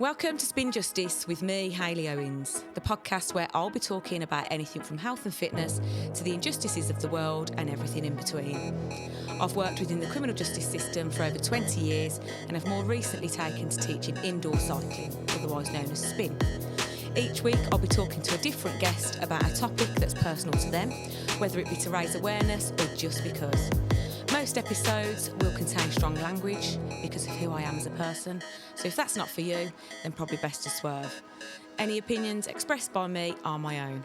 Welcome to Spin Justice with me, Hayley Owens, the podcast where I'll be talking about anything from health and fitness to the injustices of the world and everything in between. I've worked within the criminal justice system for over 20 years and have more recently taken to teaching indoor cycling, otherwise known as spin. Each week I'll be talking to a different guest about a topic that's personal to them, whether it be to raise awareness or just because. Most episodes will contain strong language because of who I am as a person, so if that's not for you, then probably best to swerve. Any opinions expressed by me are my own.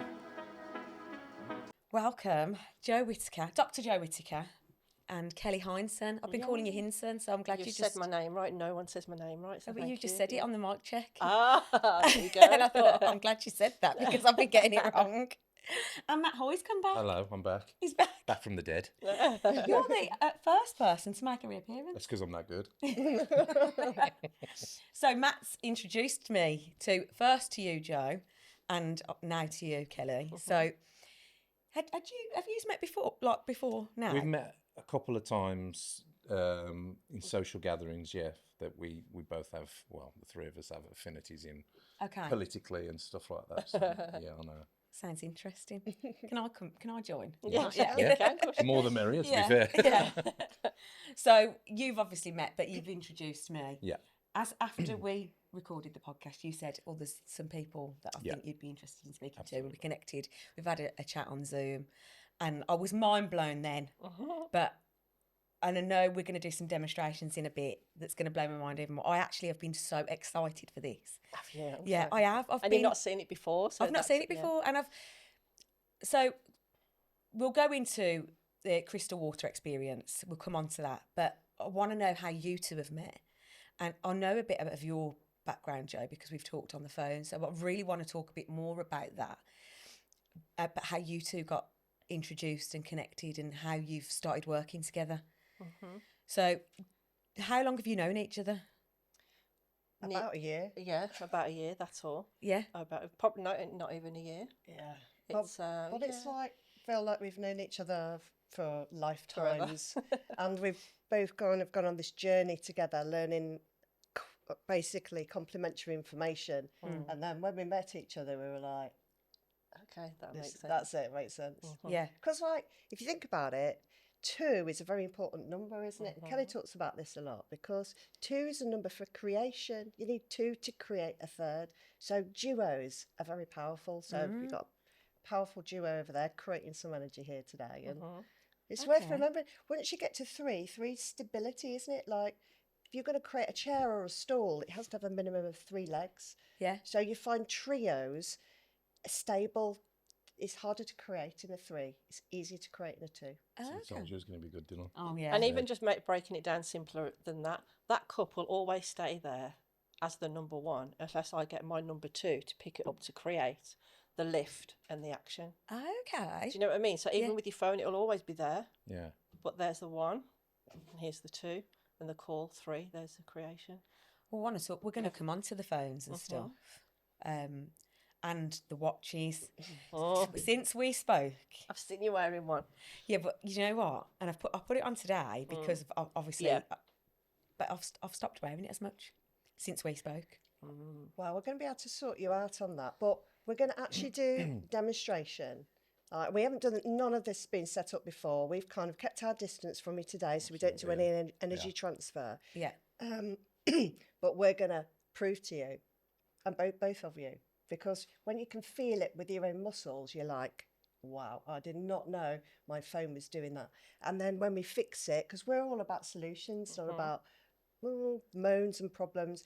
Welcome, Jo Whittaker, Dr. Jo Whittaker, and Kelly Hindson. I've been calling you Hindson, so I'm glad you just said my name right. No one says my name right. So but you just said it on the mic check. Ah, there you go. And I thought, I'm glad you said that because I've been getting it wrong. And Matt Hoy's come back. Hello, I'm back. He's back. Back from the dead. You're the first person to make a reappearance. That's because I'm that good. So Matt's introduced me first to you, Jo, and now to you, Kelly. So have you met before? Like before now? We've met a couple of times in social gatherings, yeah, that we both have, well, the three of us have affinities in politically and stuff like that. So, yeah, I know. Sounds interesting. Can I join? Yeah. The more the merrier, to be fair. Yeah. So you've obviously met, but you've introduced me. Yeah. As after we recorded the podcast, you said, "Oh, there's some people that I think you'd be interested in speaking to." And we connected. We've had a chat on Zoom, and I was mind blown then. And I know we're going to do some demonstrations in a bit that's going to blow my mind even more. I actually have been so excited for this. Have you? Yeah, I have. You've not seen it before? So I've not seen it before. And so we'll go into the crystal water experience. We'll come on to that. But I want to know how you two have met. And I know a bit of your background, Jo, because we've talked on the phone. So I really want to talk a bit more about that. But how you two got introduced and connected and how you've started working together. So how long have you known each other? About a year. Yeah, about a year, that's all. Yeah. Probably not even a year. Yeah. It's, it's like, feel like we've known each other for lifetimes. And we've both gone on this journey together, learning basically complementary information. And then when we met each other, we were like, okay, that makes sense. That's it, makes sense. Yeah. Because like, if you think about it, 2 is a very important number, isn't it? Kelly talks about this a lot because 2 is a number for creation. You need 2 to create a third. So duos are very powerful. So you've got a powerful duo over there creating some energy here today. And it's worth remembering, once you get to 3 is stability, isn't it? Like if you're going to create a chair or a stool, it has to have a minimum of 3 legs. Yeah. So you find trios stable. It's harder to create in a 3. It's easier to create in a 2. Told you it was going to be good dinner. Oh, yeah. And even just breaking it down simpler than that, that cup will always stay there as the number 1 unless I get my number 2 to pick it up to create the lift and the action. Okay. Do you know what I mean? So even with your phone, it'll always be there. Yeah. But there's the 1, and here's the 2, and the call 3, there's the creation. Well, we're going to come on to the phones and stuff. And the watches. Since we spoke, I've seen you wearing one. Yeah, but you know what? And I put it on today because obviously, but I've stopped wearing it as much since we spoke. Well, we're going to be able to sort you out on that, but we're going to actually do demonstration. We haven't done none of this been set up before. We've kind of kept our distance from you today, so we don't do any energy transfer. Yeah. But we're going to prove to you, and both of you. Because when you can feel it with your own muscles, you're like, wow, I did not know my phone was doing that. And then when we fix it, because we're all about solutions, not about moans and problems.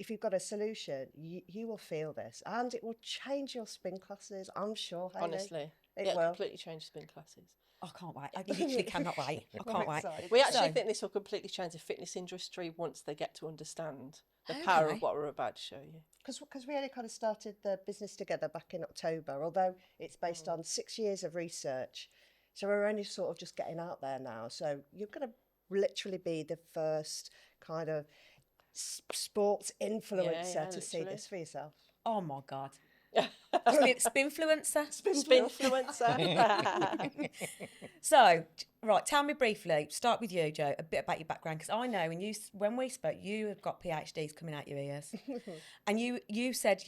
If you've got a solution, you will feel this. And it will change your spin classes, I'm sure, Hayley. Honestly. It will. Completely Change spin classes. I can't wait. I literally cannot wait. I can't wait. We actually think this will completely change the fitness industry once they get to understand the power of what we're about to show you. Because we only kind of started the business together back in October, although it's based on 6 years of research. So we're only sort of just getting out there now. So you're going to literally be the first kind of sports influencer to see this for yourself. Oh, my God. Spinfluencer. Spinfluencer. So, right, tell me briefly, start with you, Jo, a bit about your background, because I know when we spoke, you have got PhDs coming out your ears. And you said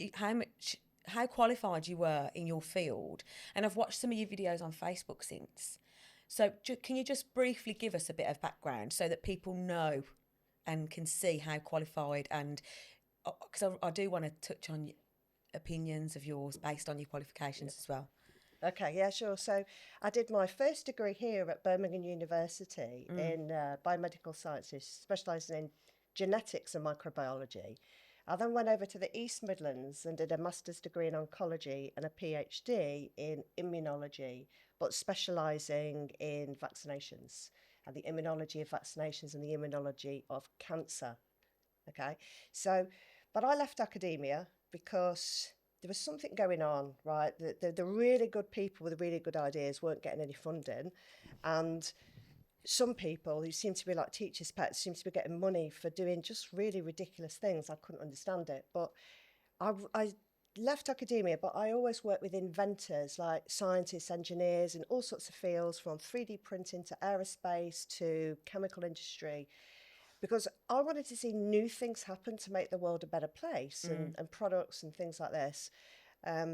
how qualified you were in your field. And I've watched some of your videos on Facebook since. So can you just briefly give us a bit of background so that people know and can see how qualified, and because I do want to touch on opinions of yours based on your qualifications as well. Okay, yeah, sure. So I did my first degree here at Birmingham University in biomedical sciences, specialising in genetics and microbiology. I then went over to the East Midlands and did a master's degree in oncology and a PhD in immunology, but specialising in vaccinations and the immunology of vaccinations and the immunology of cancer. Okay, so, but I left academia because there was something going on, right? The really good people with really good ideas weren't getting any funding. And some people who seemed to be like teachers' pets seemed to be getting money for doing just really ridiculous things. I couldn't understand it. But I left academia, but I always worked with inventors like scientists, engineers in all sorts of fields, from 3D printing to aerospace to chemical industry, because I wanted to see new things happen to make the world a better place, and products and things like this.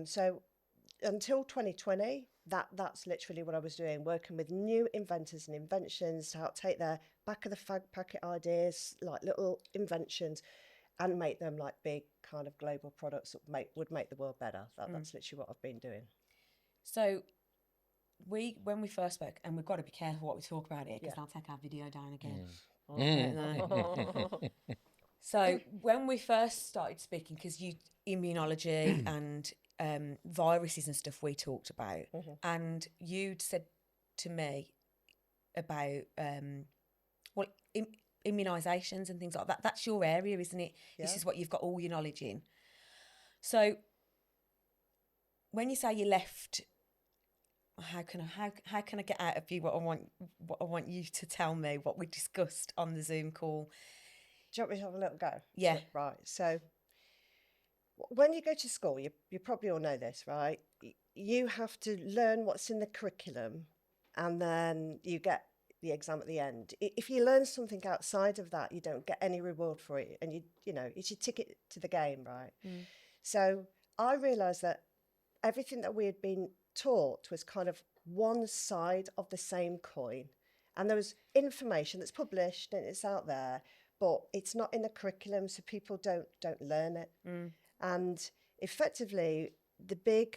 So until 2020, that's literally what I was doing, working with new inventors and inventions to help take their back of the fag packet ideas, like little inventions, and make them like big kind of global products that would make the world better. That's literally what I've been doing. So when we first spoke, and we've got to be careful what we talk about here, because I'll take our video down again. So when we first started speaking, because immunology and viruses and stuff we talked about, and you'd said to me about immunisations and things like that. That's your area, isn't it? Yeah. This is what you've got all your knowledge in. So when you say you left, how can I get out of you what I want you to tell me, what we discussed on the Zoom call? Do you want me to have a little go? Yeah. Right. So when you go to school, you probably all know this, right? You have to learn what's in the curriculum, and then you get the exam at the end. If you learn something outside of that, you don't get any reward for it, and you know it's your ticket to the game, right? So I realised that everything that we had been taught was kind of one side of the same coin, and there was information that's published and it's out there, but it's not in the curriculum, so people don't learn it. And effectively, the big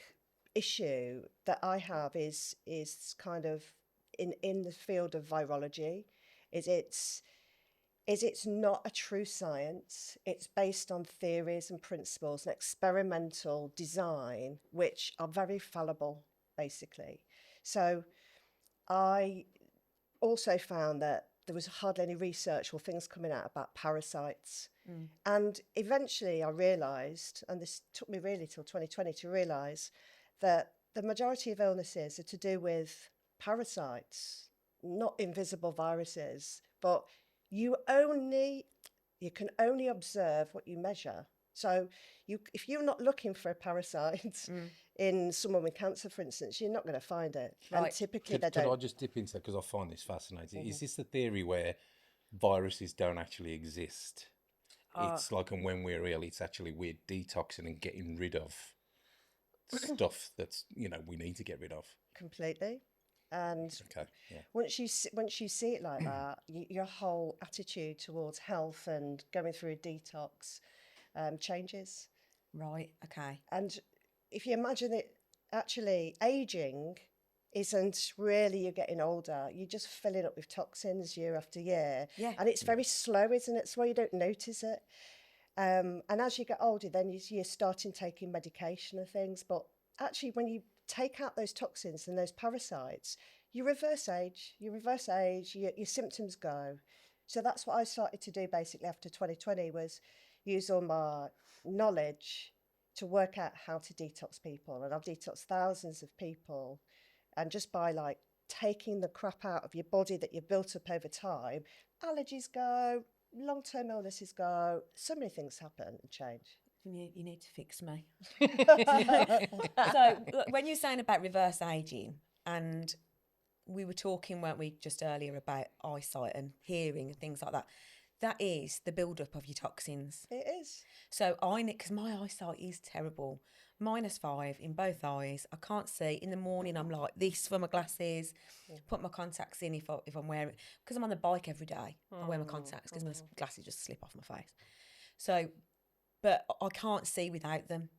issue that I have is kind of in the field of virology, is it's not a true science. It's based on theories and principles and experimental design, which are very fallible, basically. So I also found that there was hardly any research or things coming out about parasites. And eventually I realised, and this took me really till 2020 to realise, that the majority of illnesses are to do with parasites, not invisible viruses. But you can only observe what you measure. So if you're not looking for a parasite in someone with cancer, for instance, you're not going to find it. Right. And typically they don't. Could I just dip into that, because I find this fascinating? Is this the theory where viruses don't actually exist? It's like, and when we're ill, it's actually we're detoxing and getting rid of stuff that's, we need to get rid of. Completely. And once you see it like that, your whole attitude towards health and going through a detox changes. Right. Okay. And if you imagine it, actually aging isn't really you're getting older. You're just filling up with toxins year after year. Yeah. And it's very slow, isn't it? So you don't notice it. And as you get older, then you're starting taking medication and things. But actually, when you take out those toxins and those parasites, you reverse age. Your symptoms go. So that's what I started to do basically after 2020, was use all my knowledge to work out how to detox people. And I've detoxed thousands of people. And just by like taking the crap out of your body that you've built up over time, allergies go, long-term illnesses go, so many things happen and change. You need to fix me. So look, when you're saying about reverse aging, and we were talking, weren't we, just earlier about eyesight and hearing and things like that. That is the build-up of your toxins. It is. So because my eyesight is terrible, -5 in both eyes. I can't see. In the morning, I'm like this for my glasses. Put my contacts in if I'm wearing, because I'm on the bike every day. I wear my contacts because my glasses just slip off my face. So, but I can't see without them.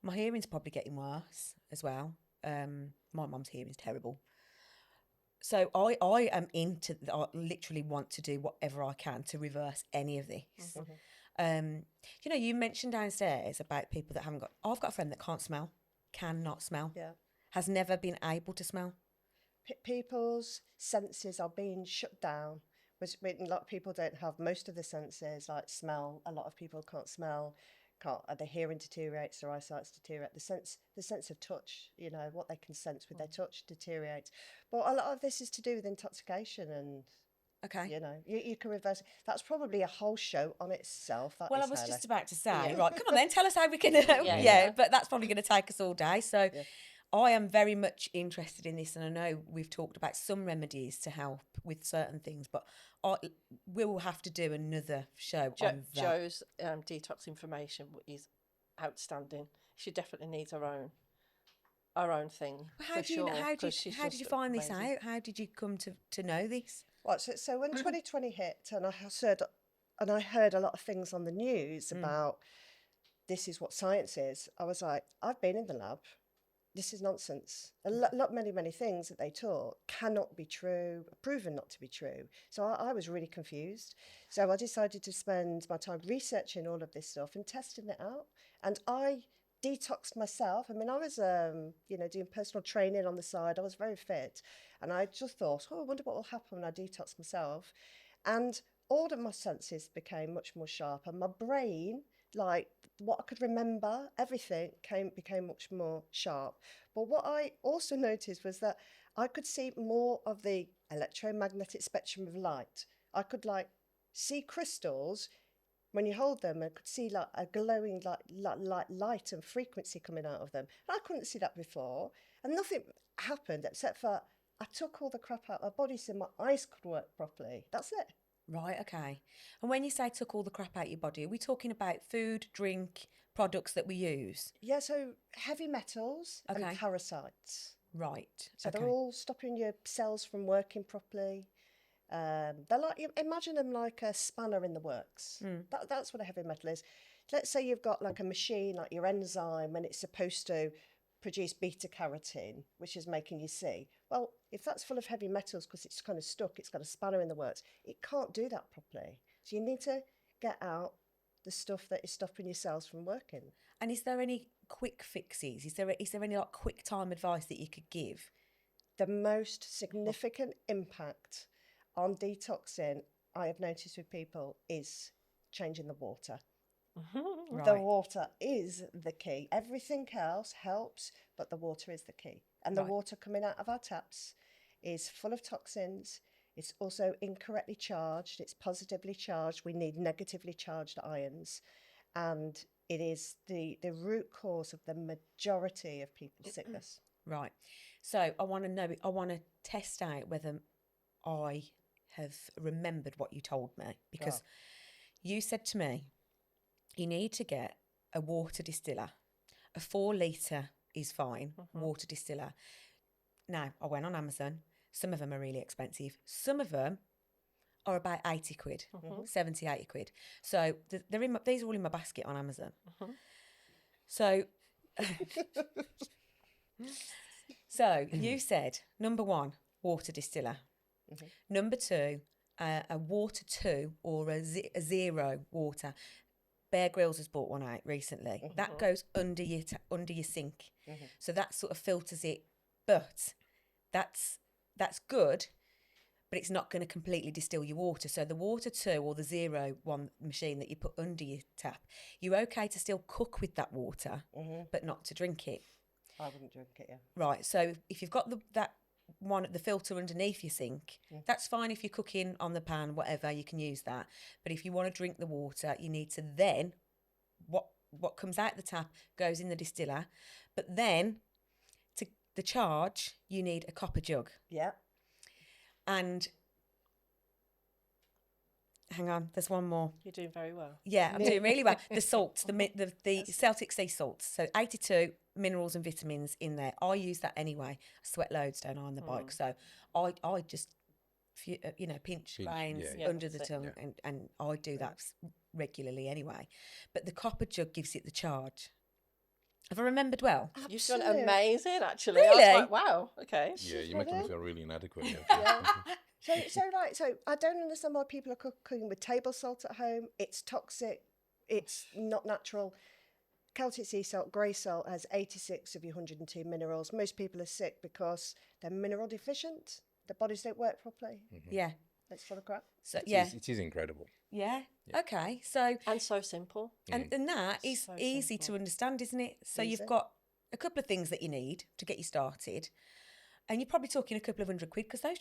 My hearing's probably getting worse as well. My mum's hearing's terrible. So I am I literally want to do whatever I can to reverse any of this. You know, you mentioned downstairs about people that haven't got. I've got a friend that cannot smell. Yeah. Has never been able to smell. People's senses are being shut down. Which a lot of people don't have most of the senses, like smell. A lot of people can't smell. Their hearing deteriorates, their eyesight deteriorates. The sense of touch, you know, what they can sense with their touch deteriorates. But a lot of this is to do with intoxication, and you know, you can reverse it. That's probably a whole show on itself. I was just about to say, Yeah. right, come on then, tell us how we can. But that's probably going to take us all day. So. Yeah. I am very much interested in this, and I know we've talked about some remedies to help with certain things, but we will have to do another show on that. Jo's detox information is outstanding. She definitely needs her own thing. How did you find this out? How did you come to know this? Well, so when 2020 hit, and I heard a lot of things on the news about this is what science is, I was like, I've been in the lab. This is nonsense. Many things that they taught cannot be true, proven not to be true. So I was really confused. So I decided to spend my time researching all of this stuff and testing it out. And I detoxed myself. I mean, I was, doing personal training on the side. I was very fit. And I just thought, I wonder what will happen when I detox myself. And all of my senses became much more sharp. And my brain, like what I could remember, everything became much more sharp. But what I also noticed was that I could see more of the electromagnetic spectrum of light. I could see crystals when you hold them, and could see like a glowing light and frequency coming out of them. And I couldn't see that before, and nothing happened except for I took all the crap out of my body so my eyes could work properly. That's it. Right, okay. And when you say took all the crap out your body, are we talking about food, drink, products that we use? Yeah, so heavy metals and parasites. Right. So they're all stopping your cells from working properly. They're like, imagine them like a spanner in the works. That's what a heavy metal is. Let's say you've got like a machine, like your enzyme, and it's supposed to produce beta carotene, which is making you see. Well, if that's full of heavy metals because it's kind of stuck, it's got a spanner in the works, it can't do that properly. So you need to get out the stuff that is stopping your cells from working. And is there any quick fixes? Is there any like quick time advice that you could give? The most significant impact on detoxing I have noticed with people is changing the water. Right. The water is the key. Everything else helps, but the water is the key. And the water coming out of our taps is full of toxins. It's also incorrectly charged. It's positively charged. We need negatively charged ions. And it is the root cause of the majority of people's sickness. Right. So I want to test out whether I have remembered what you told me. Because you said to me, you need to get a water distiller. A 4 litre is fine, water distiller. Now, I went on Amazon. Some of them are really expensive. Some of them are about 80 quid, 70, 80 quid. So these are all in my basket on Amazon. So, you said, number 1, water distiller. Number 2, a water 2 or a zero water. Bear Grylls has bought one out recently. That goes under your sink. So that sort of filters it. But that's good, but it's not going to completely distill your water. So the water 2 or the 0 machine that you put under your tap, you're okay to still cook with that water, but not to drink it. I wouldn't drink it, yeah. Right, so if you've got the filter underneath your sink, that's fine. If you're cooking on the pan, whatever, you can use that. But if you want to drink the water, you need to then, what comes out the tap goes in the distiller. But then to the charge, you need a copper jug. Yeah. And hang on, there's one more. You're doing very well. Yeah, I'm doing really well. The salts, the Celtic sea salts. So 82 minerals and vitamins in there. I use that anyway. I sweat loads, don't I, on the bike? So I just, pinch grains yeah. under the tongue, and I do that regularly anyway. But the copper jug gives it the charge. Have I remembered well? You've done amazing, actually. Really? I was like, wow, okay. Yeah, you're making me feel really inadequate. So I don't understand why people are cooking with table salt at home. It's toxic. It's not natural. Celtic sea salt, grey salt, has 86 of your 102 minerals. Most people are sick because they're mineral deficient. Their bodies don't work properly. Yeah. It's full of crap. So It is incredible. Yeah. Okay. So And so simple. and that is So easy simple. to understand, isn't it? So Easy. you've got a couple of things that you need to get you started. And you're probably talking a couple of £100 because those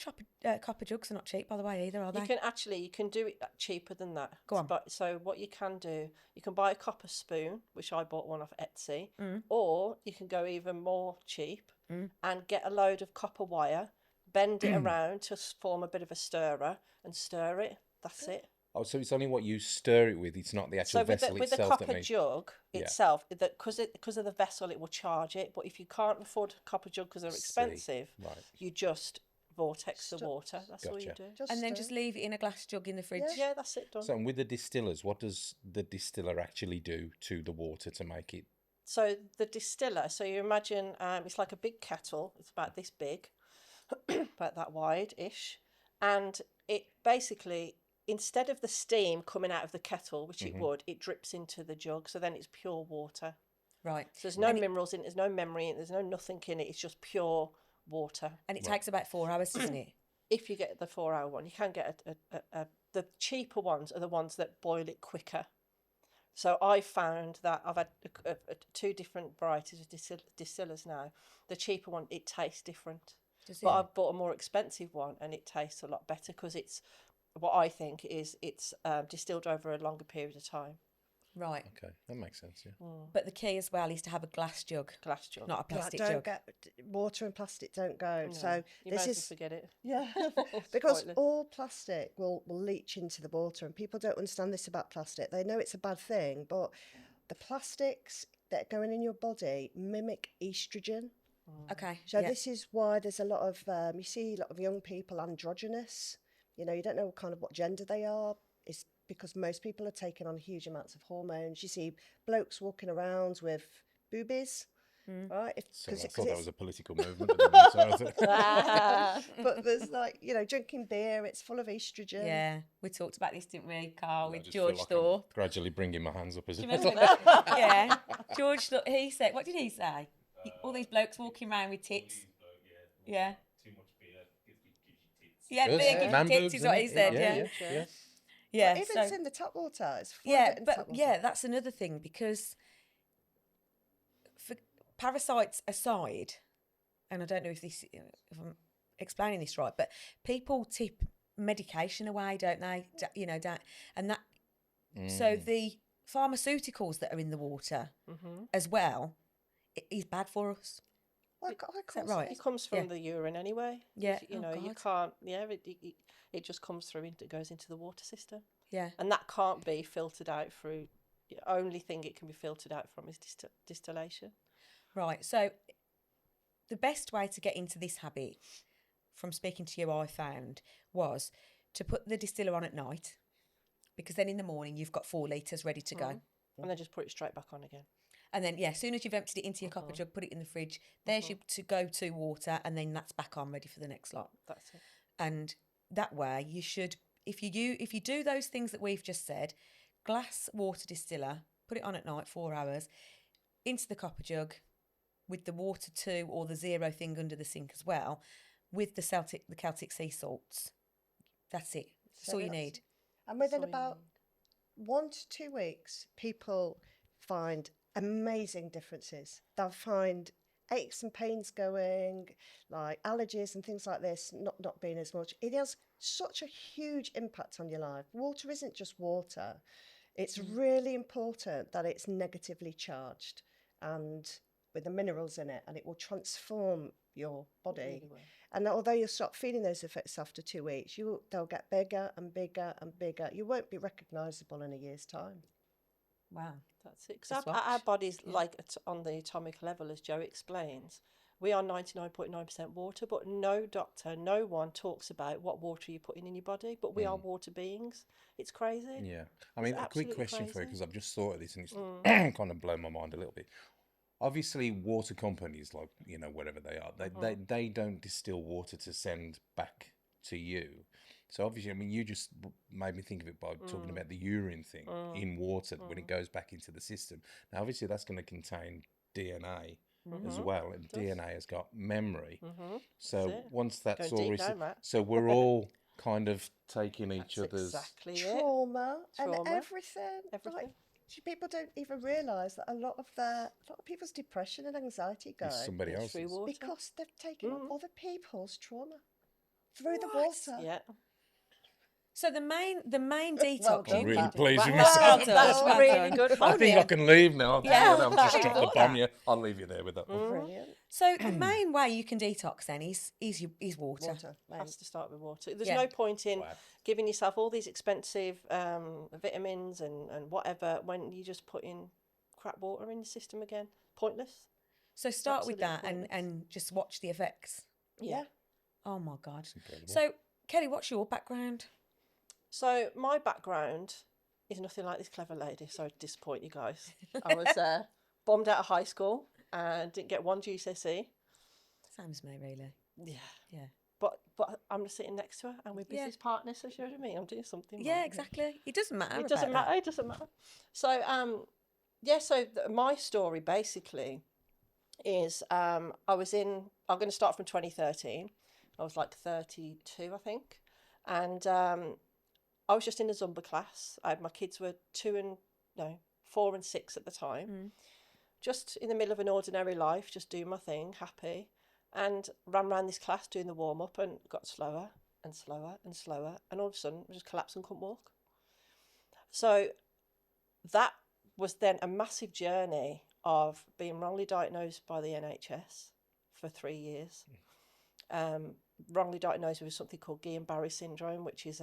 copper jugs are not cheap, by the way, either, are they? You can do it cheaper than that. Go on. But so what you can do, you can buy a copper spoon, which I bought one off Etsy, or you can go even more cheap and get a load of copper wire, bend it around to form a bit of a stirrer, and stir it. That's it. Oh, so it's only what you stir it with. It's not the actual So vessel with the itself copper that jug itself, because of the vessel, it will charge it. But if you can't afford a copper jug because they're expensive, Right. you just vortex the water. That's all you Gotcha. do. And then stir just leave it in a glass jug in the fridge. Yeah, that's it done. So, and with the distillers, what does the distiller actually do to the water to make it? So the distiller, so you imagine it's like a big kettle. It's about this big, about that wide-ish. And it basically, instead of the steam coming out of the kettle, which it would, it drips into the jug. So then it's pure water. Right. So there's no minerals in it, there's no memory in it, there's no nothing in it. It's just pure water. And it takes about 4 hours, doesn't it? If you get the 4-hour one, you can get the cheaper ones are the ones that boil it quicker. So I found that I've had 2 different varieties of distillers now. The cheaper one, it tastes different. But I've bought a more expensive one and it tastes a lot better because it's, what I think is, it's distilled over a longer period of time. Right. Okay, that makes sense. Yeah. But the key as well is to have a glass jug, Glass jug. not a plastic jug. Water and plastic don't go. No, So you this might as well is forget it. yeah, It's because pointless. all plastic will leach into the water, and people don't understand this about plastic. They know it's a bad thing, but the plastics that are going in your body mimic estrogen. Okay. So yeah. this is why there's a lot of you see a lot of young people androgynous. You know, you don't know kind of what gender they are. It's because most people are taking on huge amounts of hormones. You see blokes walking around with boobies, right? So I thought that was a political movement. But there's like, you know, drinking beer, it's full of estrogen. Yeah, we talked about this, didn't we, Carl, I with just feel George like I'm Thorpe. gradually bringing my hands up as Do you well. remember that? Yeah, George Thorpe, he said, what did he say? All these blokes walking around with tits. Yeah. Too much beer gives you tits. Yeah, Does? beer gives Man you tits boobs, is what he isn't said, it? yeah. Yeah. But even so, it's in the tap water. It's full of yeah, it in tap but water. yeah, that's another thing because for parasites aside, and I don't know if I'm explaining this right, but people tip medication away, don't they? And that. So the pharmaceuticals that are in the water as well is bad for us. Well, Is that right? It comes from the urine anyway. Yeah. You know, you God. can't, it just comes through, it goes into the water system. Yeah. And that can't be filtered out through, the only thing it can be filtered out from is distillation. Right. So the best way to get into this habit, from speaking to you, I found, was to put the distiller on at night, because then in the morning you've got 4 litres ready to go. And then just put it straight back on again. And then, as soon as you've emptied it into your copper jug, put it in the fridge. There's your to-go-to water, and then that's back on, ready for the next lot. That's it. And that way, you should, if you do those things that we've just said, glass water distiller, put it on at night, 4 hours, into the copper jug, with the water 2 or the 0 thing under the sink as well, with the Celtic sea salts. That's it. That's all you need. And within all you about 1 to 2 weeks, people find amazing differences. They'll find aches and pains going, like allergies and things like this, not being as much. It has such a huge impact on your life. Water isn't just water. It's really important that it's negatively charged and with the minerals in it, and it will transform your body. Really will. And although you'll stop feeling those effects after 2 weeks, they'll get bigger and bigger and bigger. You won't be recognisable in a year's time. Wow. That's it. Just Because our watch. body's like on the atomic level, as Joe explains. We are 99.9% water, but no doctor, no one talks about what water you're putting in your body. But we are water beings. It's crazy. Yeah. I mean, a quick absolutely question for you, crazy. because I've just thought of this and it's kind of blown my mind a little bit. Obviously, water companies, like, you know, whatever they are, they don't distill water to send back to you. So obviously, I mean, you just made me think of it by talking about the urine thing in water when it goes back into the system. Now, obviously, that's going to contain DNA as well, and DNA has got memory. So That's it. once that's Going all, deep down, Matt. so we're all kind of taking each That's other's. exactly it. Trauma and Trauma. everything. Everything. Like, people don't even realise that a lot of people's depression and anxiety go Is somebody It's else's. through water. because they've taken on other people's trauma through the water. Yeah. So the main detox. Well I'm done, really Matt. pleased with Well myself. done. That's Well really done. good. I Fun. think I can leave now. Yeah. I'm just I trying to thought bomb that. you. I'll leave you there with that one. Brilliant. So the main way you can detox then is water. Water. Has to start with water. There's Yeah. no point in Wow. giving yourself all these expensive vitamins and whatever when you just put in crap water in your system again. Pointless. So start with that Absolutely and just watch the effects. Yeah. Oh my God. Incredible. So Kelly, what's your background? So my background is nothing like this clever lady. Sorry to disappoint you guys. I was bombed out of high school and didn't get one GCSE. Same as me, really. Yeah. Yeah. But I'm sitting next to her and we're business partners, so she knows what I mean. I'm doing something. Yeah, right. exactly. It doesn't matter. It doesn't about matter. It doesn't matter. So my story basically is I'm going to start from 2013. I was like 32, I think, and I was just in a Zumba class. My kids were 4 and 6 at the time. Just in the middle of an ordinary life, just doing my thing, happy, and ran around this class doing the warm up and got slower and slower and slower, and all of a sudden I just collapsed and couldn't walk. So that was then a massive journey of being wrongly diagnosed by the NHS for 3 years. Wrongly diagnosed with something called Guillain-Barré syndrome, which is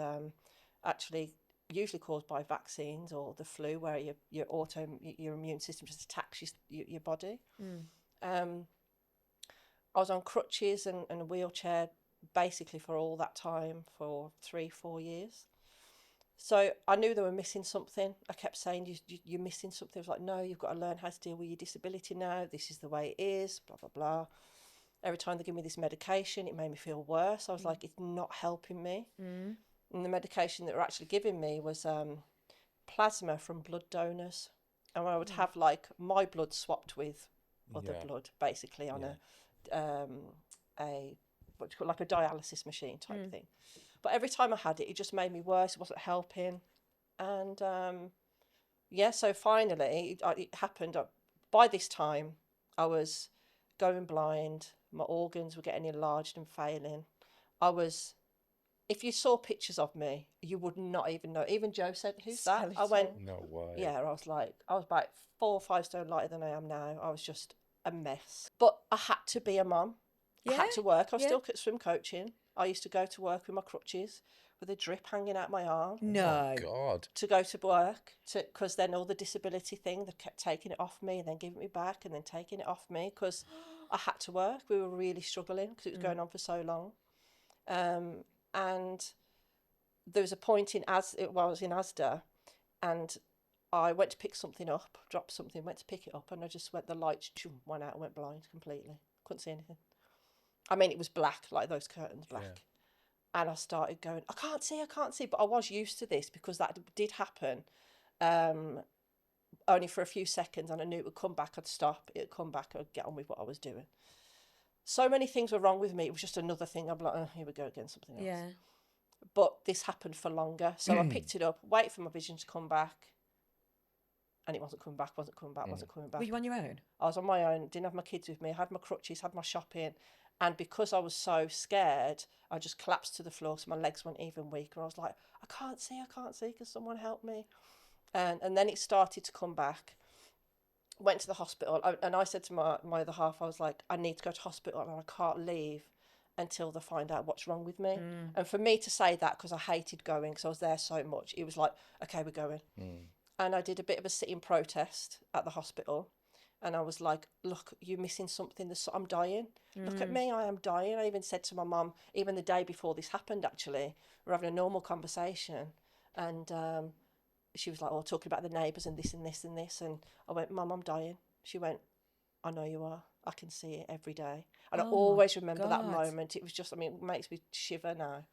actually usually caused by vaccines or the flu, where your immune system just attacks your body. I was on crutches and a wheelchair basically for all that time, for 3-4 years. So I knew they were missing something. I kept saying, you're missing something. I was like, no, you've got to learn how to deal with your disability now. This is the way it is, blah, blah, blah. Every time they give me this medication, it made me feel worse. I was like, it's not helping me. And the medication that they were actually giving me was plasma from blood donors. And I would have like my blood swapped with other blood, basically on what do you call, like a dialysis machine type thing. But every time I had it, it just made me worse. It wasn't helping. And so finally it happened. By this time, I was going blind. My organs were getting enlarged and failing. If you saw pictures of me, you would not even know. Even Joe said, who's that? I went, No way. yeah, I was about 4 or 5 stone lighter than I am now. I was just a mess. But I had to be a mum. I had to work. I was still swim coaching. I used to go to work with my crutches with a drip hanging out my arm. No. Oh, God. To go to work, because then all the disability thing, they kept taking it off me and then giving it me back and then taking it off me because I had to work. We were really struggling because it was going on for so long. And there was a point I was in Asda and I went to pick something up, dropped something, went to pick it up, and the lights went out and went blind completely. Couldn't see anything. I mean, it was black, like those curtains, black. Yeah. And I started going, I can't see. But I was used to this because that did happen only for a few seconds, and I knew it would come back. I'd stop, it would come back, I'd get on with what I was doing. So many things were wrong with me. It was just another thing. I'm like, oh, here we go again, something else. Yeah. But this happened for longer. So I picked it up, wait for my vision to come back. And it wasn't coming back. Were you on your own? I was on my own, didn't have my kids with me. I had my crutches, had my shopping. And because I was so scared, I just collapsed to the floor, so my legs went even weaker. I was like, I can't see, can someone help me? And then it started to come back. Went to the hospital, and I said to my other half, I was like, I need to go to hospital and I can't leave until they find out what's wrong with me. And for me to say that, because I hated going, because I was there so much, it was like, okay, we're going. And I did a bit of a sitting protest at the hospital, and I was like, look, you're missing something. I'm dying. Look at me, I am dying. I even said to my mum, even the day before this happened, actually, we're having a normal conversation, and she was like, oh, talking about the neighbours and this and this and this. And I went, Mum, I'm dying. She went, I know you are. I can see it every day. And I always remember that moment. It was just, I mean, it makes me shiver now.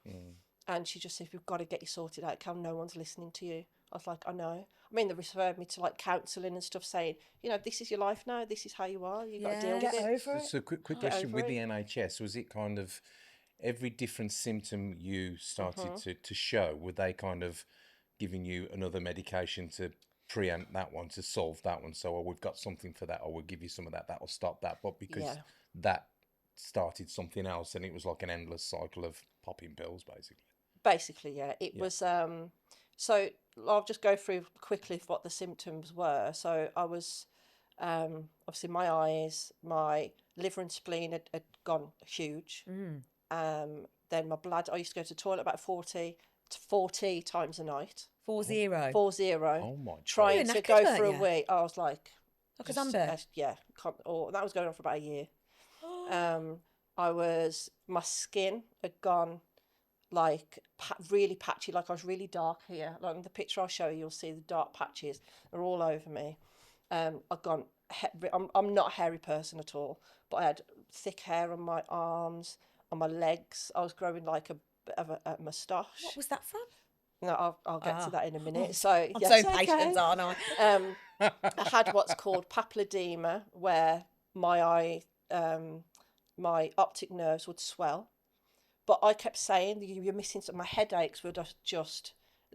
And she just said, we've got to get you sorted out, Cal. No one's listening to you. I was like, I know. I mean, they referred me to like counselling and stuff, saying, you know, this is your life now. This is how you are. You've got to deal with it. Over it. So quick question, with the NHS, was it kind of every different symptom you started to show, were they kind of giving you another medication to preempt that one, to solve that one? So, we've got something for that, or we'll give you some of that, that will stop that. But because that started something else, and it was like an endless cycle of popping pills, basically. Basically, yeah. It was, so I'll just go through quickly what the symptoms were. So I was, obviously my eyes, my liver and spleen had gone huge. Then my bladder, I used to go to the toilet about 40 times a night. 40. 40. Oh my God. Trying You were to knackered, go weren't for a you? wee. I was like a zombie. Yeah, or that was going on for about a year. My skin had gone like really patchy, like I was really dark here. Like in the picture I'll show you, you'll see the dark patches are all over me. I've gone. I'm not a hairy person at all, but I had thick hair on my arms, on my legs. I was growing like a bit of a moustache. What was that from? No, I'll get to that in a minute. So I'm yes, so patient, aren't I? I had what's called papilledema, where my eye, my optic nerves would swell. But I kept saying, you're missing some. My headaches were just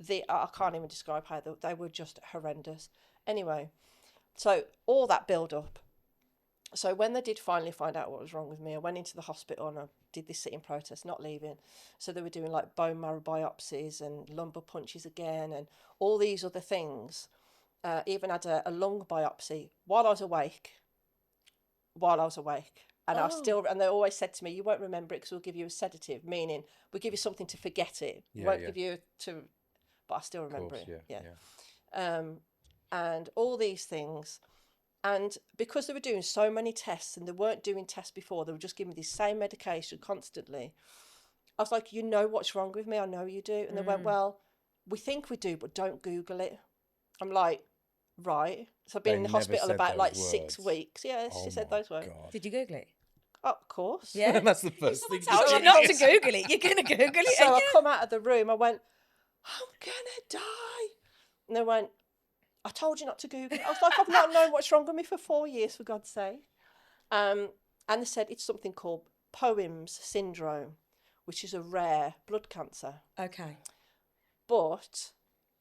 I can't even describe how they were just horrendous. Anyway, so all that build up. So when they did finally find out what was wrong with me, I went into the hospital and I did this sitting protest, not leaving. So they were doing like bone marrow biopsies and lumbar punches again and all these other things. Even had a lung biopsy while I was awake. And and they always said to me, you won't remember it because we'll give you a sedative, meaning we'll give you something to forget it. Give you but I still remember it. And all these things. And because they were doing so many tests and they weren't doing tests before, they were just giving me the same medication constantly. I was like, you know what's wrong with me? I know you do. And they went, well, we think we do, but don't Google it. I'm like, right. So I've been in the hospital about like 6 weeks. Yeah, she said those words. God. Did you Google it? Oh, of course. Yeah. That's the first thing. Told you not to Google it. You're going to Google it. So I come out of the room. I went, I'm going to die. And they went, I told you not to Google it. I was like, I've not known what's wrong with me for 4 years, for God's sake. And they said it's something called Poems syndrome, which is a rare blood cancer. Okay. But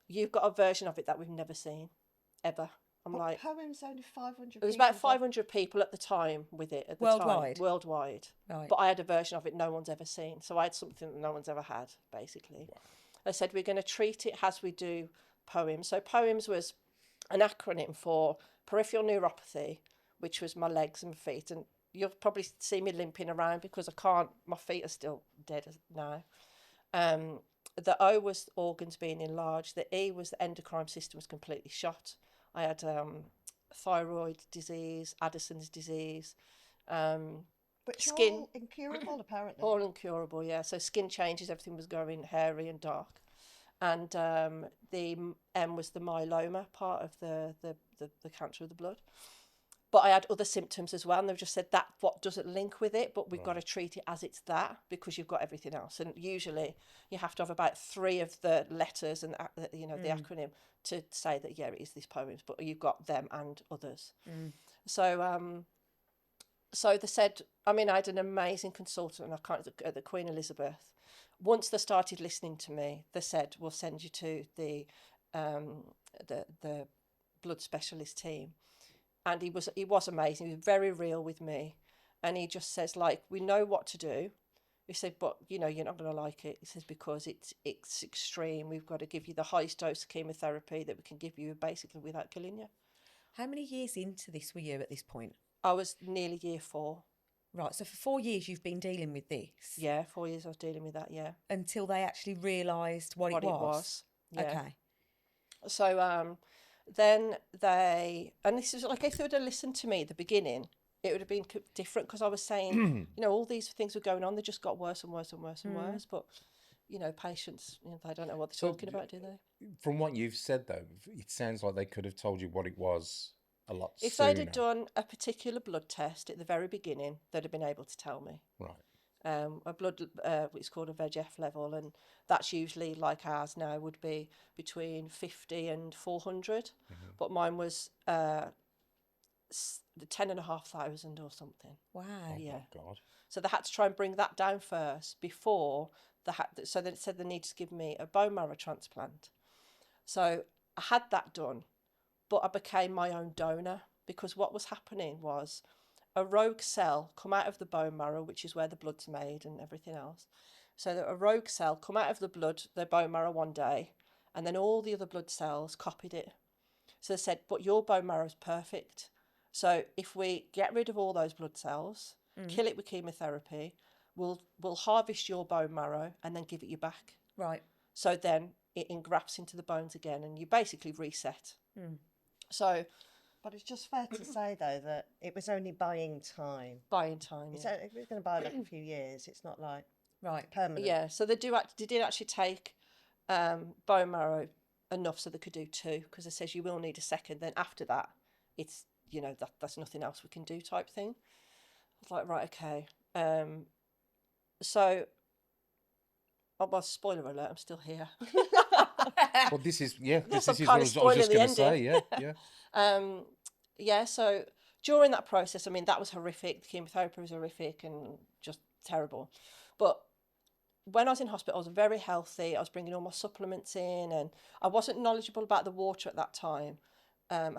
you've got a version of it that we've never seen, ever. Like, Poems only 500. It was about 500 people at the time with it. At the worldwide. Time, worldwide. Right. But I had a version of it no one's ever seen. So I had something that no one's ever had, basically. Wow. They said we're going to treat it as we do Poems. So Poems was an acronym for peripheral neuropathy, which was my legs and feet. And you'll probably see me limping around because I can't, my feet are still dead now. The O was organs being enlarged. The E was the endocrine system was completely shot. I had thyroid disease, Addison's disease, but skin. All incurable, apparently. All incurable, yeah. So skin changes, everything was going hairy and dark. And the M was the myeloma part of the cancer of the blood. But I had other symptoms as well, and they've just said that what doesn't link with it, but we've got to treat it as it's that because you've got everything else. And usually you have to have about 3 of the letters and the acronym to say that it is these Poems, but you've got them and others. So so they said, I mean, I had an amazing consultant, the Queen Elizabeth. Once they started listening to me, they said, we'll send you to the blood specialist team. And he was amazing. He was very real with me. And he just says, like, we know what to do. He said, but, you know, you're not going to like it. He says, because it's extreme. We've got to give you the highest dose of chemotherapy that we can give you basically without killing you. How many years into this were you at this point? I was nearly year 4. Right, so for 4 years you've been dealing with this? Yeah, 4 years I was dealing with that, yeah. Until they actually realised what it was? Yeah. Okay. So then and this is like, if they would have listened to me at the beginning, it would have been different, because I was saying, you know, all these things were going on. They just got worse and worse and worse and worse. But, you know, patients, you know, they don't know what they're talking about, do they? From what you've said, though, it sounds like they could have told you what it was a lot If sooner. they'd have done a particular blood test at the very beginning, they'd have been able to tell me. Right. A blood, it's called a VEGF level, and that's usually, like ours now, would be between 50 and 400. But mine was 10,500 or something. Wow. Yeah. Oh, God. So they had to try and bring that down first before so they said they needed to give me a bone marrow transplant. So I had that done, but I became my own donor, because what was happening was a rogue cell come out of the bone marrow, which is where the blood's made and everything else. So that a rogue cell come out of the bone marrow one day, and then all the other blood cells copied it. So they said, but your bone marrow is perfect. So if we get rid of all those blood cells, kill it with chemotherapy, we'll harvest your bone marrow and then give it you back. Right. So then it engrafts into the bones again, and you basically reset. So, But it's just fair to say, though, that it was only buying time. buying time. It's Yeah. If we're going to buy like a few years, it's not like Right. permanent. Yeah. So they did actually take bone marrow enough so they could do 2, because it says you will need a second. Then after that, it's, you know, that's nothing else we can do type thing. I was like, right, okay. So, oh, well, spoiler alert, I'm still here. Well, this is, yeah, Yes, this I'm is what kind I of was spoiling just the going to say. ending. Yeah, yeah. Yeah, so during that process, I mean, that was horrific. The chemotherapy was horrific and just terrible. But when I was in hospital, I was very healthy. I was bringing all my supplements in, and I wasn't knowledgeable about the water at that time.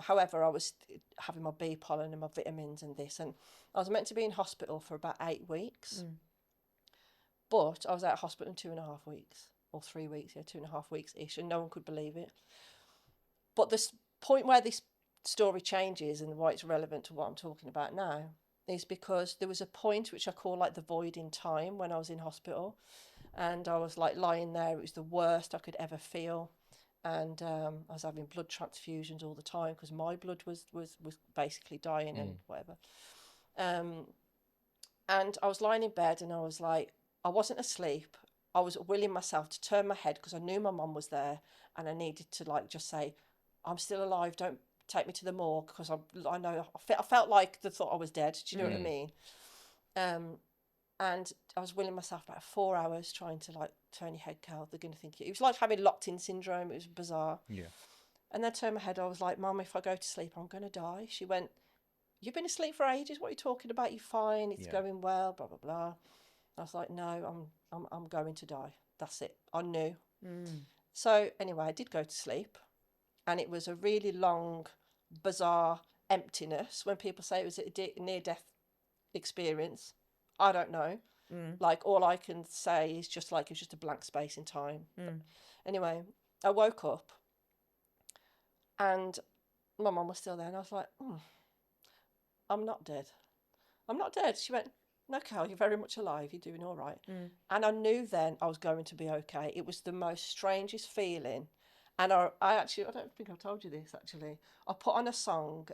However, I was having my bee pollen and my vitamins and this, and I was meant to be in hospital for about 8 weeks. But I was out of hospital in 2.5 weeks, or 3 weeks, 2.5 weeks-ish, and no one could believe it. But the point where this story changes and why it's relevant to what I'm talking about now is because there was a point which I call like the void in time when I was in hospital, and I was like lying there. It was the worst I could ever feel, and I was having blood transfusions all the time because my blood was basically dying and whatever. And I was lying in bed, and I was like, I wasn't asleep. I was willing myself to turn my head because I knew my mum was there, and I needed to like just say, I'm still alive, don't take me to the morgue, because I felt like they thought I was dead. Do you know what I mean? And I was willing myself about 4 hours trying to like turn your head, Cal. They're going to think it was like having locked in syndrome. It was bizarre. Yeah. And then I turned my head. I was like, Mum, if I go to sleep, I'm going to die. She went, you've been asleep for ages. What are you talking about? You're fine. It's going well. Blah blah blah. I was like, no, I'm going to die. That's it. I knew. So anyway, I did go to sleep, and it was a really long, bizarre emptiness. When people say it was a near-death experience, I don't know. Like, all I can say is just like it's just a blank space in time. Anyway, I woke up, and my mum was still there, and I was like, I'm not dead. I'm not dead. She went, no, Cal, you're very much alive. You're doing all right. And I knew then I was going to be okay. It was the most strangest feeling. And I don't think I told you this, actually. I put on a song,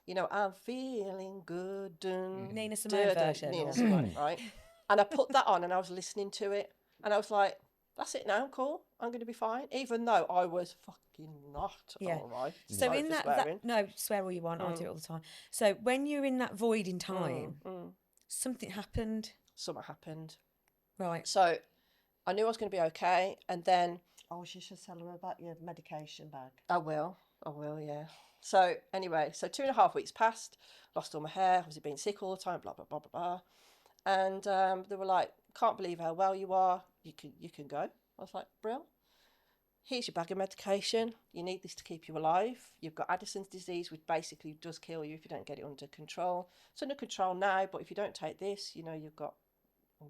you know, I'm feeling good. Nina Simone version. Nina Simone, right? And I put that on, and I was listening to it. And I was like, that's it now, cool. I'm going to be fine. Even though I was fucking not all right. So Sorry in for that, swearing. no, swear all you want. I do it all the time. So when you're in that void in time, something happened. Something happened. Right. So I knew I was going to be okay. And then Oh, you should tell them about your medication bag. I will, yeah. So anyway, so 2.5 weeks passed, lost all my hair, obviously being sick all the time, blah, blah, blah, blah, blah. And they were like, can't believe how well you are. You can go. I was like, Brill, here's your bag of medication. You need this to keep you alive. You've got Addison's disease, which basically does kill you if you don't get it under control. It's under control now, but if you don't take this, you know, you've got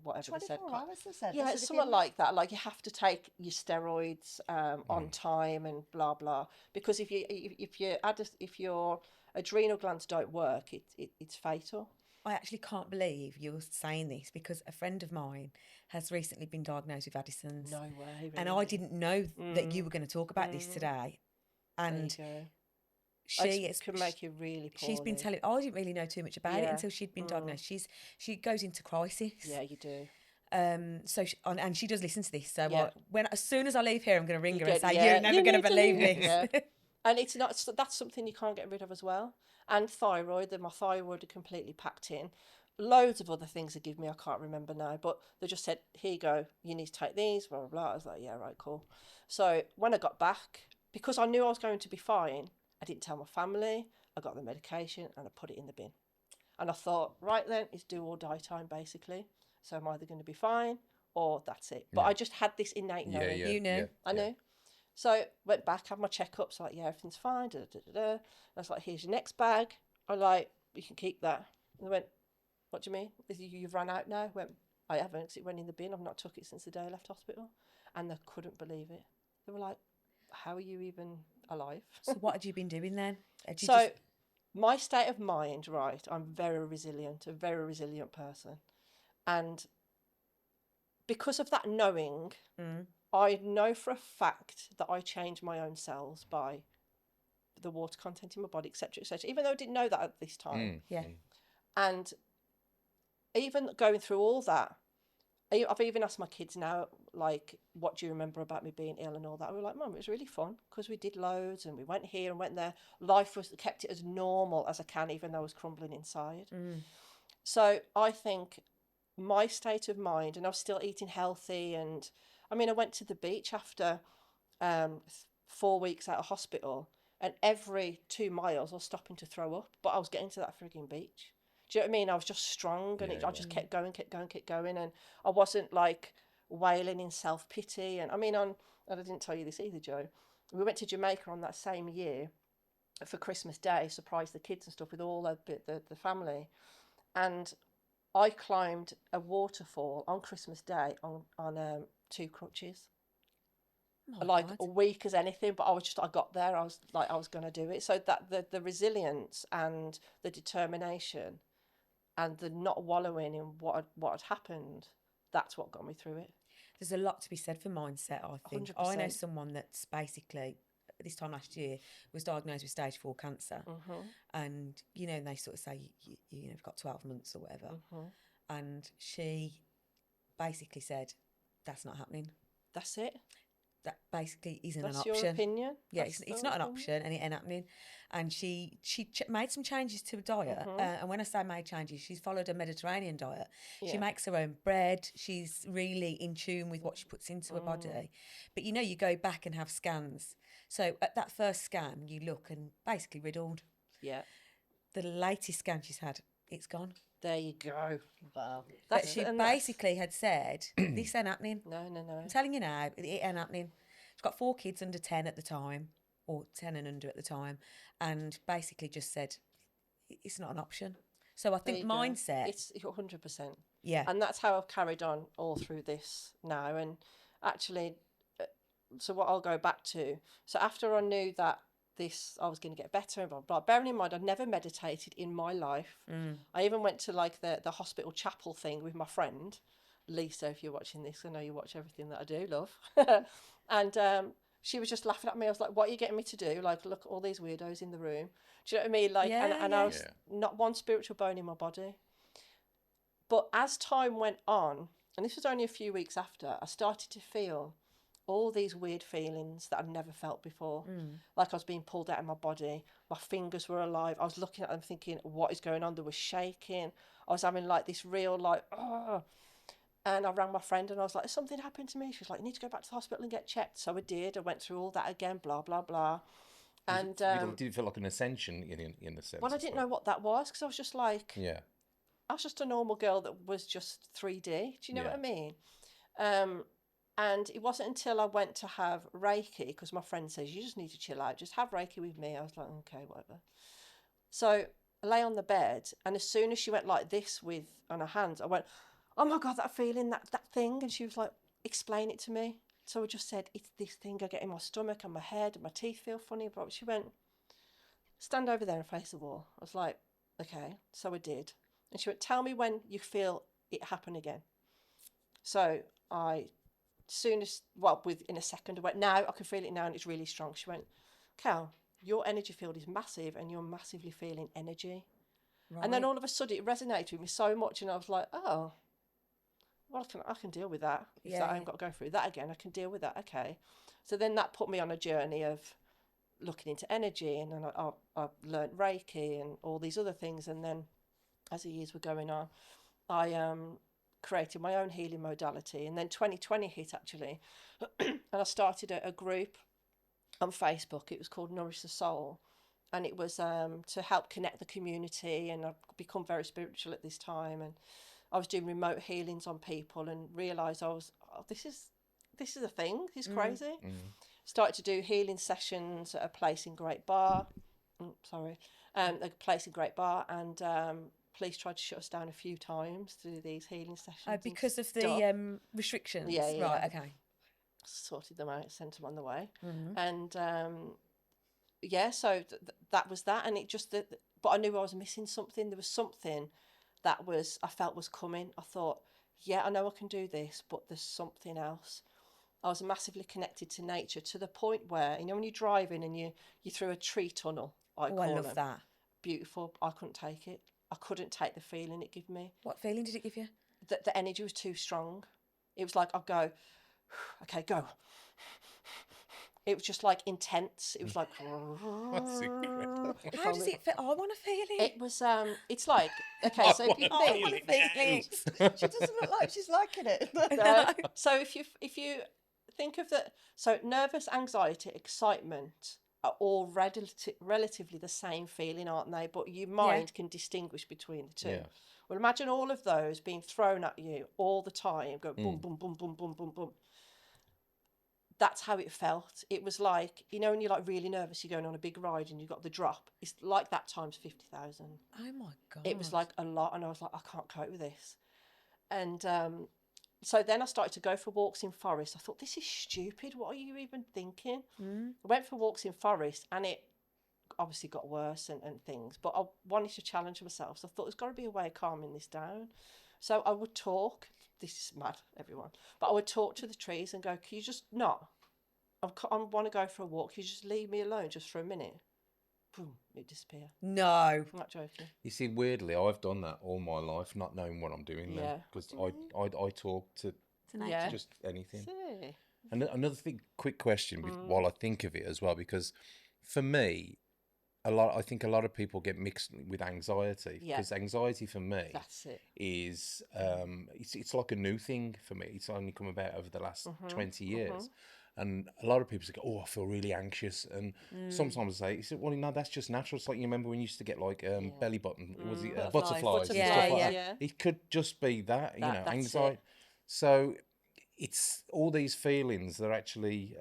whatever they said. 24 hours, they said. Yeah, They it's said if something you- like that. Like you have to take your steroids on time and blah blah. Because if your adrenal glands don't work, it's fatal. I actually can't believe you're saying this because a friend of mine has recently been diagnosed with Addison's. No way. And I didn't know that you were going to talk about this today. And she can make you really poorly. she's been telling. I didn't really know too much about it Yeah. until she'd been diagnosed. She goes into crisis. Yeah, you do. So and she does listen to this. So Yeah. as soon as I leave here, I'm going to ring her and say, yeah, "You're never you going to need to believe leave this." it, yeah. And it's not. That's something you can't get rid of as well. And thyroid. My thyroid are completely packed in. Loads of other things they give me. I can't remember now. But they just said, "Here you go. You need to take these." Blah blah blah. I was like, "Yeah, right, cool." So when I got back, because I knew I was going to be fine, I didn't tell my family. I got the medication and I put it in the bin. And I thought, right then, it's do or die time basically. So I'm either going to be fine or that's it. But I just had this innate knowing. You knew. I knew. So went back, had my checkups, like, yeah, everything's fine. I was like, here's your next bag. I'm like, you can keep that. And they went, what do you mean? You've run out now? I went, I haven't, because it went in the bin. I've not took it since the day I left hospital. And they couldn't believe it. They were like, how are you even alive? So what had you been doing then? My state of mind, right, I'm very resilient, a very resilient person. And because of that knowing, I know for a fact that I change my own cells by the water content in my body, etc., etc., even though I didn't know that at this time. Yeah. And even going through all that, I've even asked my kids now, like, what do you remember about me being ill and all that? We were like, Mum, it was really fun because we did loads and we went here and went there. Life kept it as normal as I can, even though I was crumbling inside. So I think my state of mind, and I was still eating healthy. And I mean, I went to the beach after 4 weeks out of hospital, and every 2 miles I was stopping to throw up, but I was getting to that frigging beach. Do you know what I mean? I was just strong, and I just kept going, and I wasn't like wailing in self-pity. And I mean, and I didn't tell you this either, Joe. We went to Jamaica on that same year for Christmas Day, surprised the kids and stuff with all the family. And I climbed a waterfall on Christmas Day on 2 crutches. Like a weak as anything, but I got there. I was going to do it. So that the resilience and the determination and the not wallowing in what had happened, that's what got me through it. There's a lot to be said for mindset, I think. 100%. I know someone that's basically, this time last year, was diagnosed with stage 4 cancer. And, they sort of say, you've got 12 months or whatever. And she basically said, that's not happening. That's it. That basically isn't That's an option. your opinion? Yeah, it's not an option, and it ain't happening. And she made some changes to her diet. And when I say made changes, she's followed a Mediterranean diet. She makes her own bread. She's really in tune with what she puts into her body. But you go back and have scans. So at that first scan, you look and basically riddled. Yeah. The latest scan she's had, it's gone. There you go. Wow. But she basically had said, this ain't happening. No. I'm telling you now, it ain't happening. She's got 4 kids under 10 at the time, or 10 and under at the time, and basically just said, it's not an option. So I think mindset... It's 100%. Yeah. And that's how I've carried on all through this now. And actually, so what I'll go back to, so after I knew that I was going to get better and blah, blah, bearing in mind I'd never meditated in my life. I even went to like the hospital chapel thing with my friend Lisa. If you're watching this, I know you watch everything that I do, love. And she was just laughing at me. I was like, what are you getting me to do? Like, look, all these weirdos in the room. Do you know what I mean? Like, and I was not one spiritual bone in my body. But as time went on, and this was only a few weeks after, I started to feel all these weird feelings that I'd never felt before. Like I was being pulled out of my body. My fingers were alive. I was looking at them thinking, what is going on? They were shaking. I was having like this real like, oh. And I rang my friend and I was like, something happened to me. She was like, you need to go back to the hospital and get checked. So I did. I went through all that again, blah, blah, blah. And did it feel like an ascension in a sense? Well, I didn't know what that was because I was just like, I was just a normal girl that was just 3D. Do you know what I mean? And it wasn't until I went to have Reiki, because my friend says, you just need to chill out, just have Reiki with me. I was like, okay, whatever. So I lay on the bed, and as soon as she went like this on her hands, I went, oh my God, that feeling, that thing. And she was like, explain it to me. So I just said, it's this thing I get in my stomach and my head and my teeth feel funny. But she went, stand over there and face the wall. I was like, okay. So I did. And she went, tell me when you feel it happen again. So within a second, I went, now I can feel it now and it's really strong. She went, Cal, your energy field is massive and you're massively feeling energy. Right. And then all of a sudden it resonated with me so much, and I was like, oh, well, I can deal with that. If I haven't got to go through that again, I can deal with that. Okay. So then that put me on a journey of looking into energy, and then I learned Reiki and all these other things. And then as the years were going on, I created my own healing modality. And then 2020 hit, actually, and I started a group on Facebook. It was called Nourish the Soul. And it was to help connect the community. And I've become very spiritual at this time. And I was doing remote healings on people and realised this is a thing. This is crazy. Started to do healing sessions at a place in Great Bar. A place in Great Bar, and police tried to shut us down a few times to do these healing sessions. Because of the restrictions? Yeah. Right, okay. Sorted them out, sent them on the way. And so that was that. And it just, but I knew I was missing something. There was something that I felt was coming. I thought, yeah, I know I can do this, but there's something else. I was massively connected to nature, to the point where, when you're driving and you're through a tree tunnel, I love that. Beautiful. I couldn't take it. I couldn't take the feeling it gave me. What feeling did it give you? That the energy was too strong. It was like, I'd go, okay, go. It was just like intense. It was like, That's incredible. How does it feel? I want to feel it. It was, it's like, okay, so if you think, she doesn't look like she's liking it. So if you think of so nervous, anxiety, excitement are all relatively the same feeling, aren't they? But your mind can distinguish between the two. Yeah. Well, imagine all of those being thrown at you all the time, go boom, boom, boom, boom, boom, boom, boom. That's how it felt. It was like, when you're like really nervous, you're going on a big ride and you got the drop. It's like that times 50,000. Oh my God. It was like a lot, and I was like, I can't cope with this. And so then I started to go for walks in forest. I thought, this is stupid. What are you even thinking? I went for walks in forest, and it obviously got worse and things, but I wanted to challenge myself. So I thought there's got to be a way of calming this down. So I would talk. This is mad, everyone. But I would talk to the trees and go, can you just not? I want to go for a walk. Can you just leave me alone just for a minute? Boom, it disappear. No. I'm not joking. You see, weirdly, I've done that all my life, not knowing what I'm doing now. Because I talk to just anything. See. And another thing, quick question while I think of it as well, because for me, I think a lot of people get mixed with anxiety, because anxiety for me is it's like a new thing for me. It's only come about over the last 20 years. And a lot of people say, oh, I feel really anxious. And sometimes I say, well, no, that's just natural. It's like, you remember when you used to get like belly button, was it butterflies and stuff like that? It could just be that, anxiety. So it's all these feelings that are actually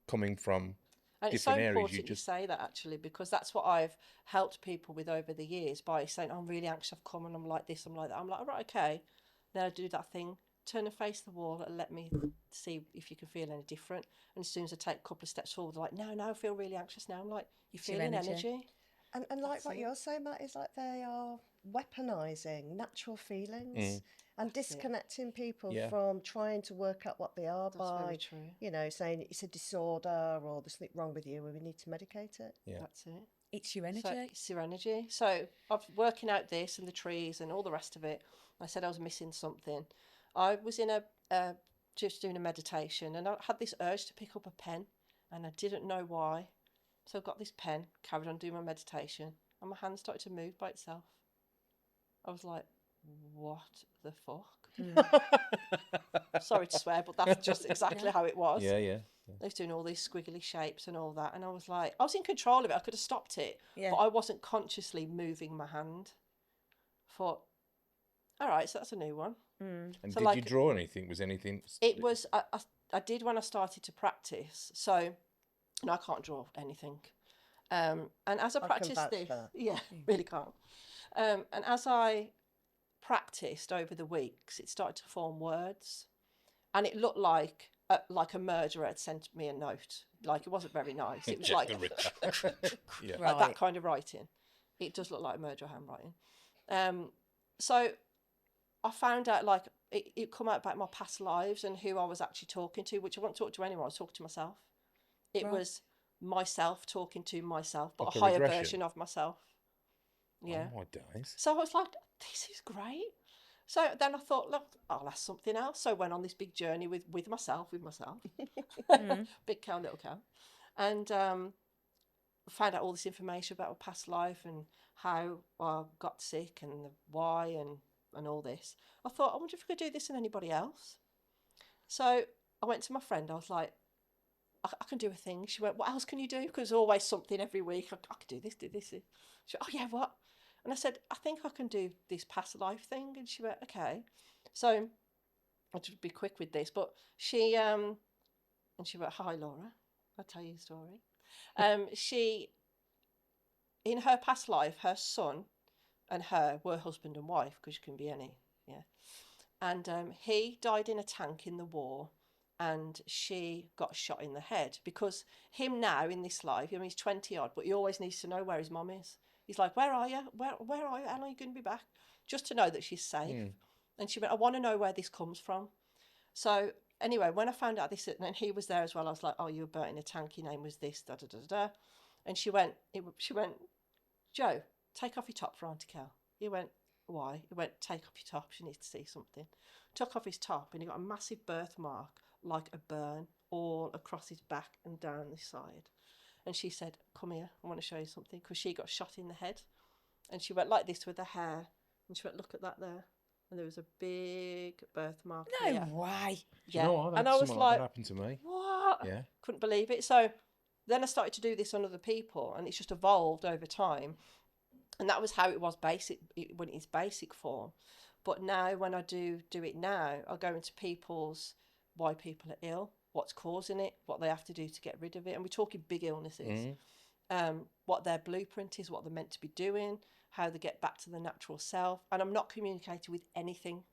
coming from and different it's so areas. important you say that, actually, because that's what I've helped people with over the years, by saying, I'm really anxious, I've come and I'm like this, I'm like that. I'm like, all right, okay. Then I do that thing, turn and face the wall and let me see if you can feel any different. And as soon as I take a couple of steps forward, they're like, no, I feel really anxious now. I'm like, you're feeling energy. And like what you're saying, Matt, is like they are weaponising natural feelings and disconnecting people from trying to work out what they are. That's by, saying it's a disorder or there's something wrong with you and we need to medicate it. Yeah. That's it. It's your energy. So it's your energy. So I was working out this and the trees and all the rest of it. I said I was missing something. I was in just doing a meditation, and I had this urge to pick up a pen, and I didn't know why. So I got this pen, carried on doing my meditation, and my hand started to move by itself. I was like, what the fuck? Sorry to swear, but that's just exactly how it was. Yeah. They was doing all these squiggly shapes and all that, and I was like, I was in control of it. I could have stopped it, but I wasn't consciously moving my hand. I thought, all right, so that's a new one. And so did you draw anything? Was anything? It was, I did when I started to practice. So, I can't draw anything. And as I practiced this, really can't. And as I practiced over the weeks, it started to form words, and it looked like a murderer had sent me a note. Like, it wasn't very nice. It was Jack like, the Ripper. Yeah. like that kind of writing. It does look like murderer handwriting. So I found out, like, it come out about my past lives and who I was actually talking to, which I won't talk to anyone. I was talking to myself. It was myself talking to myself, but Like a a higher regression? version of myself. Yeah. Oh my days. So I was like, this is great. So then I thought, look, I'll ask something else. So I went on this big journey with myself. Big cow, little cow. And found out all this information about my past life and how I got sick and the why and all this. I thought, I wonder if I could do this in anybody else. So I went to my friend. I was like, I can do a thing. She went, what else can you do? Because there's always something every week. I could do this, do this. She went, oh yeah, what? And I said, I think I can do this past life thing. And she went, okay. So I'll just be quick with this. But she and she went, hi Laura, I'll tell you a story. She, in her past life, her son and her were husband and wife, because you can be any, yeah. And he died in a tank in the war, and she got shot in the head. Because him now in this life, I mean, he's 20 odd, but he always needs to know where his mum is. He's like, where are you? Where are you? How long are you going to be back? Just to know that she's safe. And she went, I want to know where this comes from. So anyway, when I found out this, and he was there as well, I was like, oh, you were burnt in a tank. Your name was this, da da da da. And she went, Joe, take off your top for Auntie Kel. He went, why? He went, take off your top. She needs to see something. Took off his top, and he got a massive birthmark, like a burn, all across his back and down this side. And she said, come here, I want to show you something, because she got shot in the head. And she went like this with her hair, and she went, look at that there. And there was a big birthmark. No here. way. Do you know what? And I was like, that happened to me. what? Yeah. Couldn't believe it. So then I started to do this on other people, and it's just evolved over time. And that was how it was when it's basic form. But now when I do it now, I go into why people are ill, what's causing it, what they have to do to get rid of it. And we're talking big illnesses, what their blueprint is, what they're meant to be doing, how they get back to the natural self. And I'm not communicating with anything.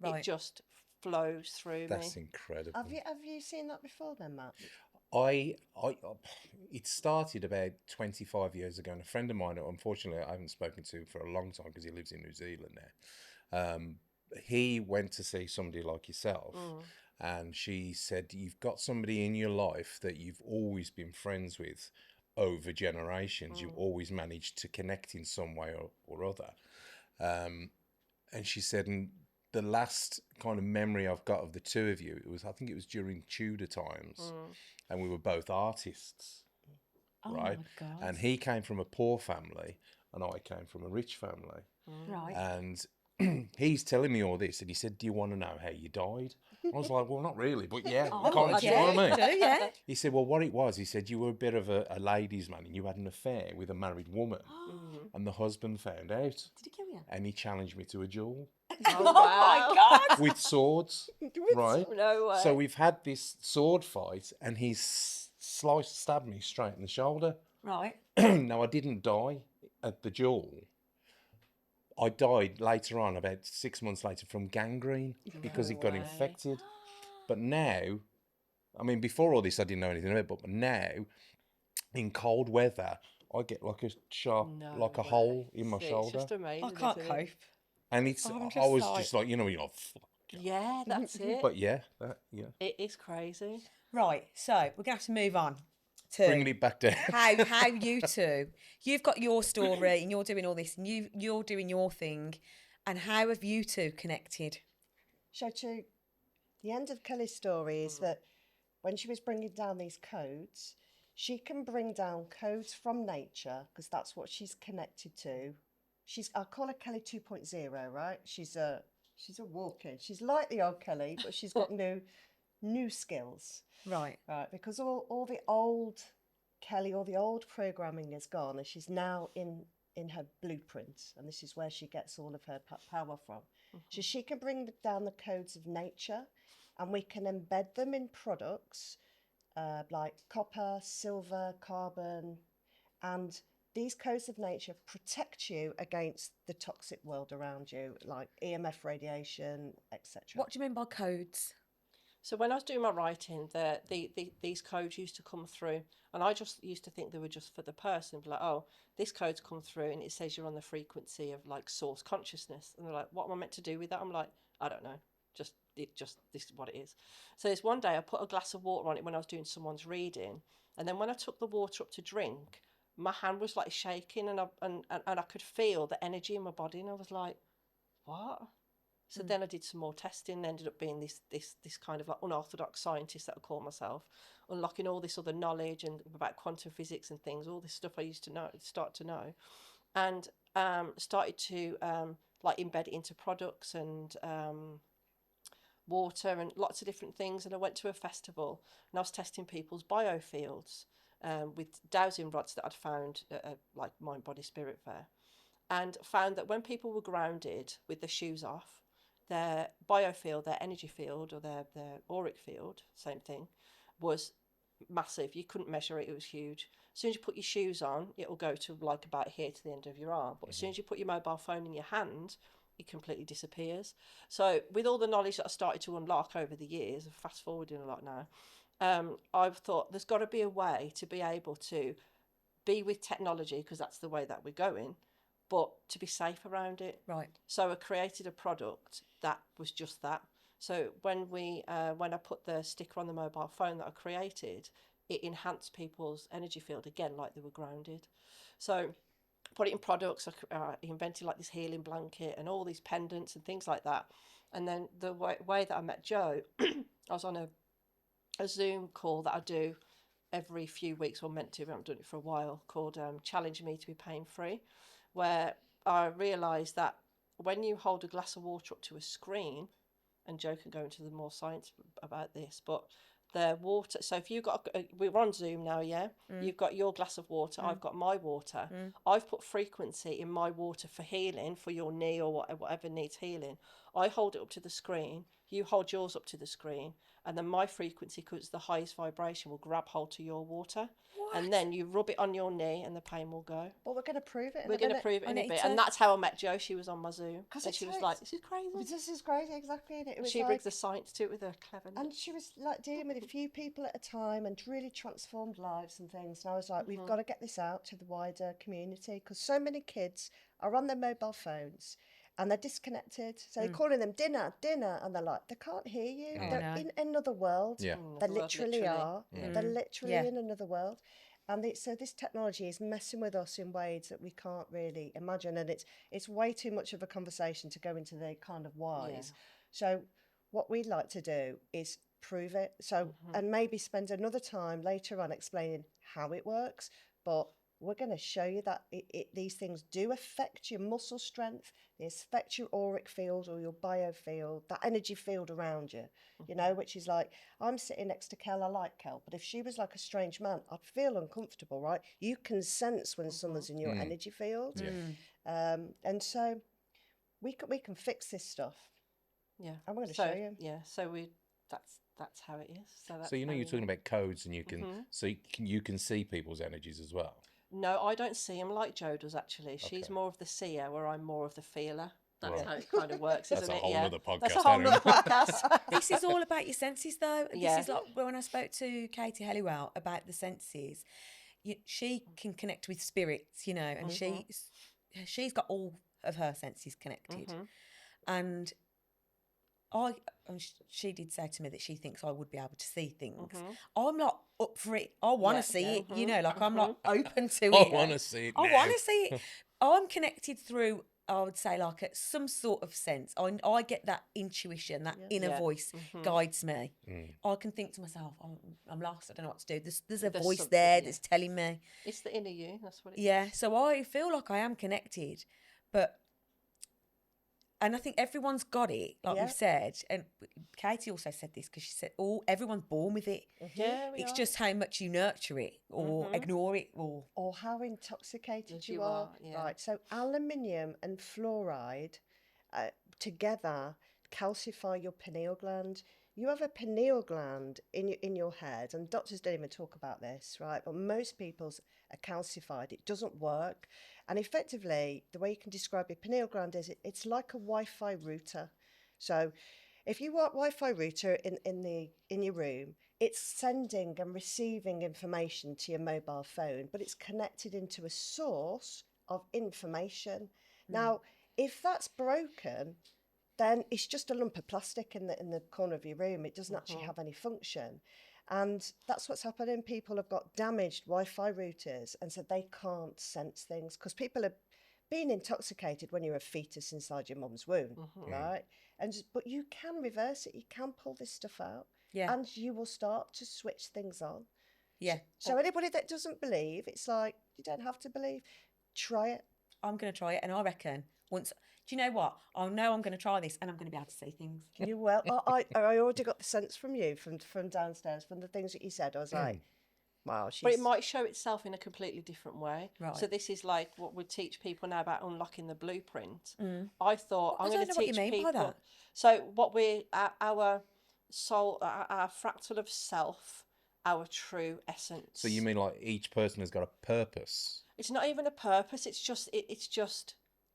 Right. It just flows through me. That's incredible. Have you seen that before then, Matt? It started about 25 years ago, and a friend of mine, unfortunately I haven't spoken to for a long time because he lives in New Zealand now, he went to see somebody like yourself, and she said, you've got somebody in your life that you've always been friends with over generations. You've always managed to connect in some way or other. And she said, and the last kind of memory I've got of the two of you, I think it was during Tudor times, and we were both artists, right? Oh my God. And he came from a poor family, and I came from a rich family. Right. And he's telling me all this, and he said, do you want to know how you died? I was like, well, not really, but yeah. You know what I mean? Yeah. He said, well, what it was, he said, you were a bit of a ladies' man, and you had an affair with a married woman, and the husband found out. Did he kill you? And he challenged me to a duel. Oh, wow. My God. With swords, right? No way. So we've had this sword fight, and he's stabbed me straight in the shoulder. Right. Now, I didn't die at the duel. I died later on, about 6 months later, from gangrene because it got infected. But now, I mean, before all this, I didn't know anything about it, but now, in cold weather, I get like a sharp, a hole in my shoulder. It's just amazing. I can't cope. And I was just like, you're like, fuck. Yeah, that's it. But yeah. It is crazy. Right, so we're going to have to move on to bringing it back down. how you two, you've got your story and you're doing all this and you're doing your thing, and how have you two connected? So the end of Kelly's story is that when she was bringing down these codes, she can bring down codes from nature because that's what she's connected to. I call her Kelly 2.0, right? She's a walk-in. She's like the old Kelly, but she's got new skills. Right. Right, because all the old Kelly, all the old programming is gone, and she's now in her blueprint, and this is where she gets all of her power from. So she can bring down the codes of nature, and we can embed them in products like copper, silver, carbon, and these codes of nature protect you against the toxic world around you, like EMF radiation, etc. What do you mean by codes? So when I was doing my writing, these codes used to come through, and I just used to think they were just for the person. Like, oh, this code's come through, and it says you're on the frequency of like source consciousness. And they're like, what am I meant to do with that? I'm like, I don't know. Just this is what it is. So there's one day I put a glass of water on it when I was doing someone's reading, and then when I took the water up to drink, my hand was like shaking, and I could feel the energy in my body, and I was like, what? So then I did some more testing, ended up being this kind of like unorthodox scientist that I call myself, unlocking all this other knowledge and about quantum physics and things, all this stuff I used to start to know, and started to like embed it into products and water and lots of different things. And I went to a festival and I was testing people's biofields with dowsing rods that I'd found at like Mind Body Spirit Fair, and found that when people were grounded with their shoes off, their biofield, their energy field, or their auric field, same thing, was massive. You couldn't measure it, it was huge. As soon as you put your shoes on, it'll go to like about here to the end of your arm. But as soon as you put your mobile phone in your hand, it completely disappears. So with all the knowledge that I started to unlock over the years, I'm fast forwarding a lot now, I've thought there's got to be a way to be able to be with technology, because that's the way that we're going, but to be safe around it. Right. So I created a product that was just that. So when I put the sticker on the mobile phone that I created, it enhanced people's energy field again, like they were grounded. So put it in products. I invented like this healing blanket and all these pendants and things like that. And then the way that I met Jo, I was on a Zoom call that I do every few weeks, or meant to, I haven't done it for a while, called Challenge Me to Be Pain Free, where I realised that when you hold a glass of water up to a screen, and Jo can go into the more science about this, but the water, so if you've got, we're on Zoom now, yeah? You've got your glass of water, I've got my water. I've put frequency in my water for healing, for your knee or whatever needs healing. I hold it up to the screen, you hold yours up to the screen, and then my frequency, because it's the highest vibration, will grab hold to your water. What? And then you rub it on your knee and the pain will go. Well, we're going to prove it. We're going to prove it in a bit. And that's how I met Jo. She was on my Zoom. And she was like, this is crazy. This is crazy, exactly. And it was she brings the science to it with her cleverness. And she was like dealing with a few people at a time and really transformed lives and things. And I was like, we've got to get this out to the wider community, because so many kids are on their mobile phones and they're disconnected. So they're calling them dinner, and they're like, they can't hear you. They're in another world. Yeah. They literally are. They're literally in another world. And so this technology is messing with us in ways that we can't really imagine. And it's way too much of a conversation to go into the kind of whys. Yeah. So what we'd like to do is prove it. So, and maybe spend another time later on explaining how it works. But we're going to show you that these things do affect your muscle strength, they affect your auric field or your biofield, that energy field around you, you know, which is like, I'm sitting next to Kel, I like Kel, but if she was like a strange man, I'd feel uncomfortable, right? You can sense when someone's in your energy field. Yeah. And so we can fix this stuff. Yeah. I'm going to show you. Yeah, so that's how it is. So you know, you're talking about codes, and you can you can see people's energies as well. No, I don't see them like Jo does, actually. She's more of the seer, where I'm more of the feeler. That's how it kind of works, isn't it? That's a whole other podcast. That's a whole other podcast. This is all about your senses, though. This is like when I spoke to Katie Halliwell about the senses. She can connect with spirits, you know, and she's got all of her senses connected. And she did say to me that she thinks I would be able to see things. I'm not up for it. I want to see it, you know, like I'm not open to it. I want to see it. I want to see it. I'm connected through, I would say, like some sort of sense. I get that intuition, that inner voice guides me. I can think to myself, I'm lost, I don't know what to do. There's a voice there that's telling me. It's the inner you, that's what it is. Yeah, so I feel like I am connected, and I think everyone's got it, like we've said. And Katie also said this, because she said, everyone's born with it. Yeah, it's just how much you nurture it or ignore it. Or how intoxicated you are. Yeah. Right, so aluminium and fluoride together calcify your pineal gland. you have a pineal gland in your head, and doctors don't even talk about this, right? But most people's are calcified. It doesn't work. And effectively, the way you can describe your pineal gland is it's like a Wi-Fi router. So if you want Wi-Fi router in your room, it's sending and receiving information to your mobile phone, but it's connected into a source of information. Now, if that's broken, then it's just a lump of plastic in the corner of your room. It doesn't actually have any function. And that's what's happening. People have got damaged Wi-Fi routers, and so they can't sense things, because people are being intoxicated when you're a fetus inside your mum's womb, right? But you can reverse it. You can pull this stuff out, and you will start to switch things on. Yeah. So anybody that doesn't believe, it's like, you don't have to believe. Try it. I'm going to try it, and I reckon once. Do you know what? I know I'm going to try this, and I'm going to be able to see things. You will. I already got the sense from you from downstairs, from the things that you said. I was like, wow. But it might show itself in a completely different way. Right. So this is like what we teach people now about unlocking the blueprint. I thought I'm going to what you teach mean by people. that. So what our soul, our fractal of self, our true essence. So you mean like each person has got a purpose? It's not even a purpose. It's just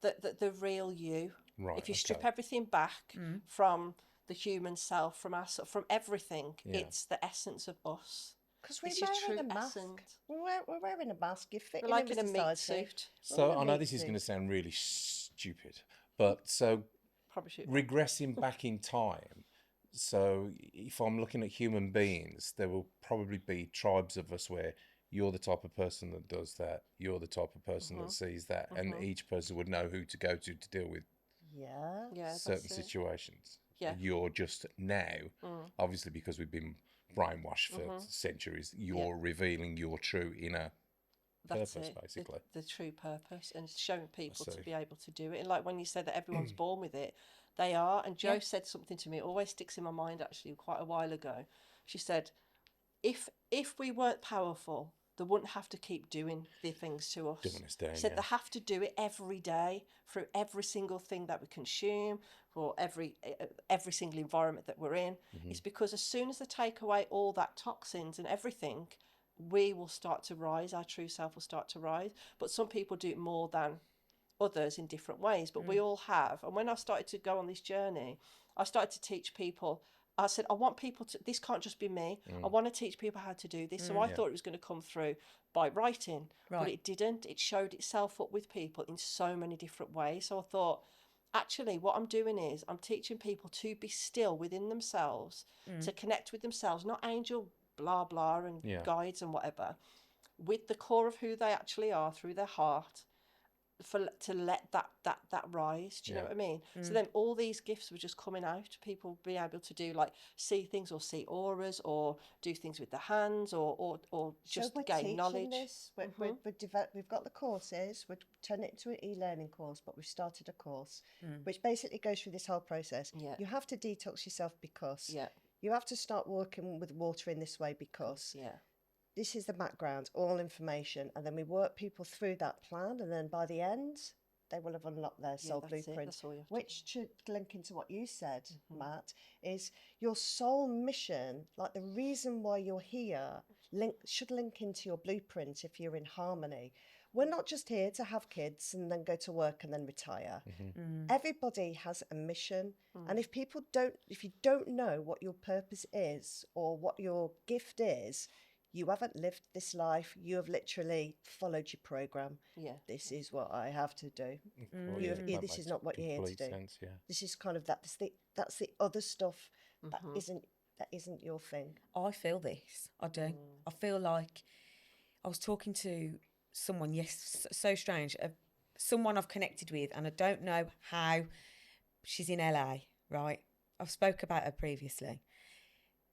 the real you. Right. If you strip everything back from the human self, from everything, it's the essence of us. Because we're It's your wearing true a mask. essence. We're wearing a mask. You're fitting We're like in a into meat society. suit. So We're I in a know meat this is suit. going to sound really stupid, but so Probably should. regressing back in time. So if I'm looking at human beings, there will probably be tribes of us where you're the type of person that does that, you're the type of person that sees that, and each person would know who to go to deal with Yeah. certain that's it. situations. Yeah. You're just now, obviously because we've been brainwashed for centuries, you're revealing your true inner That's purpose, it. basically. The true purpose, and showing people to see. be able to do it. And like when you said that everyone's born with it, they are. And Jo said something to me, it always sticks in my mind actually, quite a while ago. She said, if we weren't powerful, they wouldn't have to keep doing the things to us. Doing us down, She said yeah. they have to do it every day through every single thing that we consume, for every single environment that we're in. It's because as soon as they take away all that toxins and everything, we will start to rise, our true self will start to rise. But some people do it more than others in different ways, but we all have. And when I started to go on this journey, I started to teach people. I said, I want people to, this can't just be me. I want to teach people how to do this. So I thought it was going to come through by writing, but it didn't. It showed itself up with people in so many different ways. So I thought, actually, what I'm doing is I'm teaching people to be still within themselves, to connect with themselves, not angel blah blah and guides and whatever, with the core of who they actually are through their heart, to let that rise. Do you know what I mean? So then all these gifts were just coming out. People being able to do like see things or see auras or do things with their hands or just so we're gain teaching knowledge. This. We've got the courses. We're turning it to an e-learning course, but we've started a course which basically goes through this whole process. Yeah. You have to detox yourself because Yeah. you have to start working with water in this way because this is the background, all information, and then we work people through that plan, and then by the end, they will have unlocked their soul that's it. blueprint. That's all you have to Which should link into what you said, Matt, is your soul mission, like the reason why you're here, should link into your blueprint if you're in harmony. We're not just here to have kids and then go to work and then retire. Everybody has a mission, and if you don't know what your purpose is or what your gift is, you haven't lived this life. You have literally followed your program. Yeah. This is what I have to do. Well, You yeah, have- that this is makes not what you're here to complete do. sense, yeah. This is kind of that's the other stuff that isn't your thing. I feel this. I do. I feel like I was talking to someone, so strange, someone I've connected with, and I don't know how. She's in LA, right? I've spoke about her previously.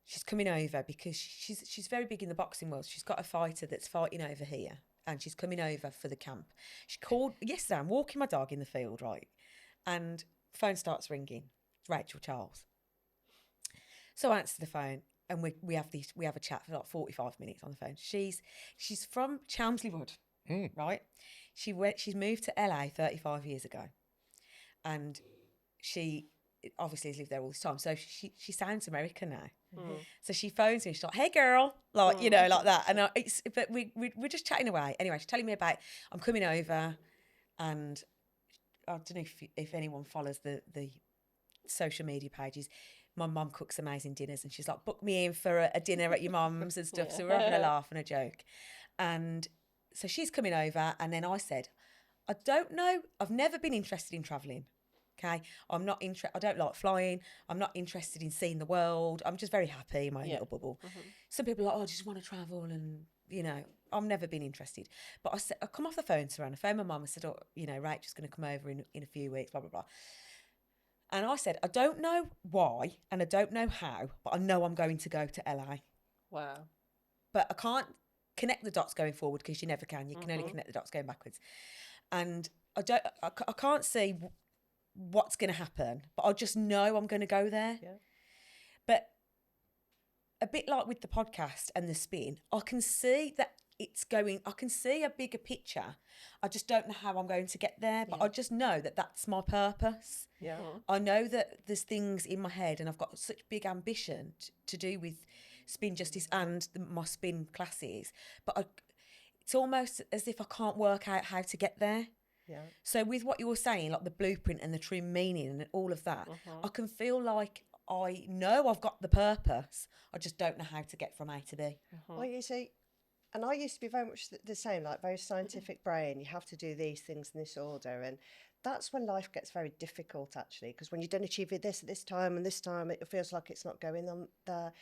She's coming over because she's very big in the boxing world. She's got a fighter that's fighting over here, and she's coming over for the camp. She called yesterday. I'm walking my dog in the field, right, and phone starts ringing. It's Rachel Charles. So I answer the phone, and we have a chat for like 45 minutes on the phone. She's from Chelmsley Wood, right? She's moved to LA 35 years ago, and she obviously has lived there all this time, so she sounds American now. So she phones me, she's like, "Hey girl," like, you know, like that. And but we're just chatting away. Anyway, she's telling me about, I'm coming over, and I don't know if anyone follows the social media pages. My mum cooks amazing dinners, and she's like, "Book me in for a dinner at your mum's and stuff." So we're having a laugh and a joke. And so she's coming over, and then I said, "I don't know, I've never been interested in travelling. Okay, I don't like flying. I'm not interested in seeing the world. I'm just very happy in my own little bubble." Some people are like, "Oh, I just want to travel," and, you know, I've never been interested. But I come off the phone to her, and I phoned my mum and said, "Oh, you know, Rachel's going to come over in a few weeks, blah, blah, blah." And I said, "I don't know why and I don't know how, but I know I'm going to go to LA. Wow. But I can't connect the dots going forward, because you never can. You can only connect the dots going backwards. And I can't see what's going to happen, but I just know I'm going to go there." Yeah. But a bit like with the podcast and the spin, I can see that I can see a bigger picture. I just don't know how I'm going to get there, but I just know that that's my purpose. Yeah. I know that there's things in my head, and I've got such big ambition to do with Spin Justice and my spin classes, but it's almost as if I can't work out how to get there. Yeah. So with what you were saying, like the blueprint and the true meaning and all of that, I can feel like I know I've got the purpose. I just don't know how to get from A to B. Well, you see, and I used to be very much the same, like very scientific brain. You have to do these things in this order. And that's when life gets very difficult, actually, because when you don't achieve this at this time and this time, it feels like it's not going on there.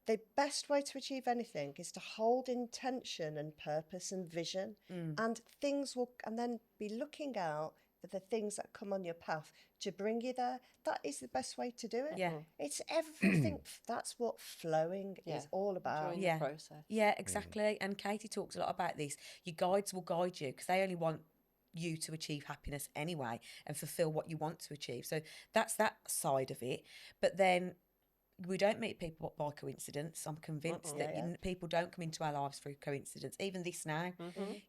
The best way to achieve anything is to hold intention and purpose and vision, and things will, and then be looking out for the things that come on your path to bring you there. That is the best way to do it. Yeah. It's everything. That's what flowing is all about. Enjoying the process. Yeah, exactly. And Katie talks a lot about this. Your guides will guide you, because they only want you to achieve happiness anyway and fulfill what you want to achieve. So that's that side of it. But then we don't meet people by coincidence. I'm convinced that people don't come into our lives through coincidence. Even this now,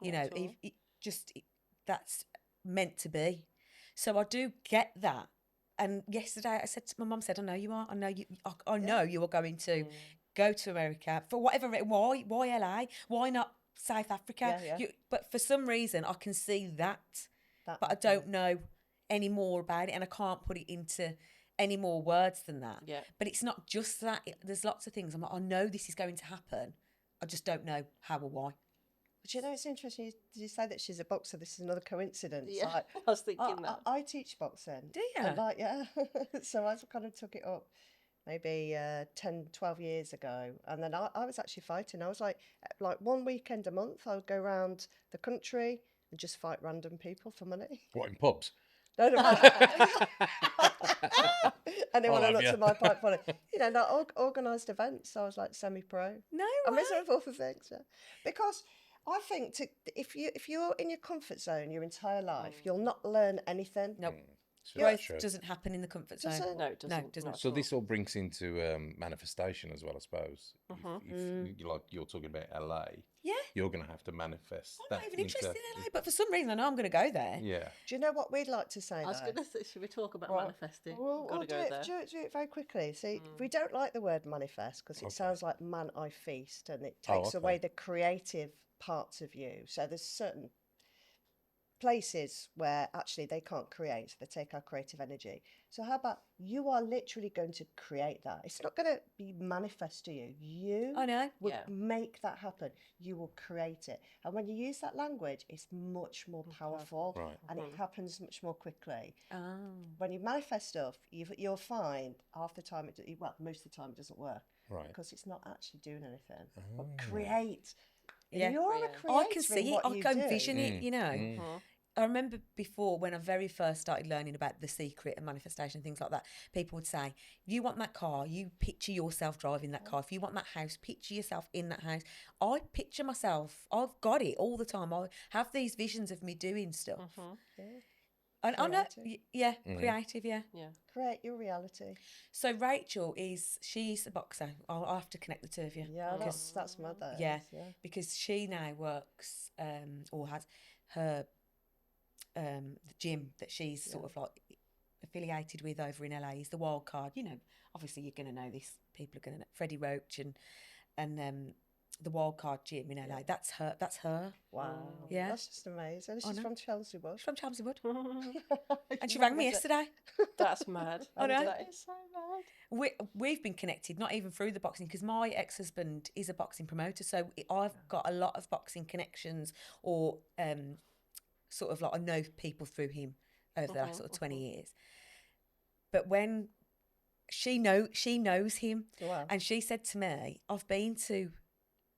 you know, that's meant to be. So I do get that. And yesterday I said to my mum, "I know you are. I know you. I know you are going to go to America for whatever. Why LA? Why not South Africa?" But for some reason I can see that but I don't know any more about it, and I can't put it into any more words than that. Yeah. But it's not just that. There's lots of things. I'm like, I know this is going to happen. I just don't know how or why. But you know, it's interesting. You say that she's a boxer. This is another coincidence. Yeah, Like, I was thinking that. I teach boxing. Do you? And like, yeah. So I kind of took it up maybe 10, 12 years ago. And then I was actually fighting. I was like one weekend a month, I would go around the country and just fight random people for money. What, in pubs? No. Anyone who looks at my pipe funny. You know, like organised events. I was like semi-pro. No I'm way. miserable for things, yeah. Because I think if you're in your comfort zone your entire life, you'll not learn anything. Nope. That's Growth true. doesn't happen in the comfort Does zone. it? No, it doesn't. No, it doesn't. So this all brings into manifestation as well, I suppose. If you're talking about LA, Yeah. you're going to have to manifest. I'm not even interested in LA, but for some reason I know I'm going to go there. Yeah. Do you know what we'd like to say? I was though? going to say, should we talk about Right. manifesting? We'll Gotta do go it, there. do it very quickly. See, we don't like the word manifest because it sounds like man I feast, and it takes away the creative parts of you. So there's certain places where actually they can't create, so they take our creative energy. So how about you are literally going to create that? It's not going to be manifest to you. You I know. will Yeah. make that happen. You will create it. And when you use that language, it's much more powerful, Right. and it happens much more quickly. Oh. When you manifest stuff, you'll find half the time, most of the time it doesn't work. Right. Because it's not actually doing anything. But create. Yeah. You're a Create. creator I can see in it. what I you can do. vision it, you know. I remember before when I very first started learning about The Secret and manifestation and things like that, people would say, if you want that car, you picture yourself driving that car. If you want that house, picture yourself in that house. I picture myself. I've got it all the time. I have these visions of me doing stuff. And I know, Creative. creative, yeah. Yeah. Create your reality. So Rachel she's a boxer. I'll have to connect the two of you. Yeah, that's mother. Yeah, because she now works or has her the gym that she's sort of like affiliated with over in LA is the Wild Card. You know, obviously you're going to know this. People are going to know Freddie Roach and the Wild Card gym in LA. That's her. That's her. Wow. Yeah. That's just amazing. She's know. from Chelsea Wood. She's from Chelmsford Wood. And she rang me yesterday. That's mad. I know. That is so mad. We've been connected, not even through the boxing, because my ex-husband is a boxing promoter, so I've got a lot of boxing connections, or sort of like I know people through him over the last sort of 20 years. But when she knows him, Wow. and she said to me, I've been to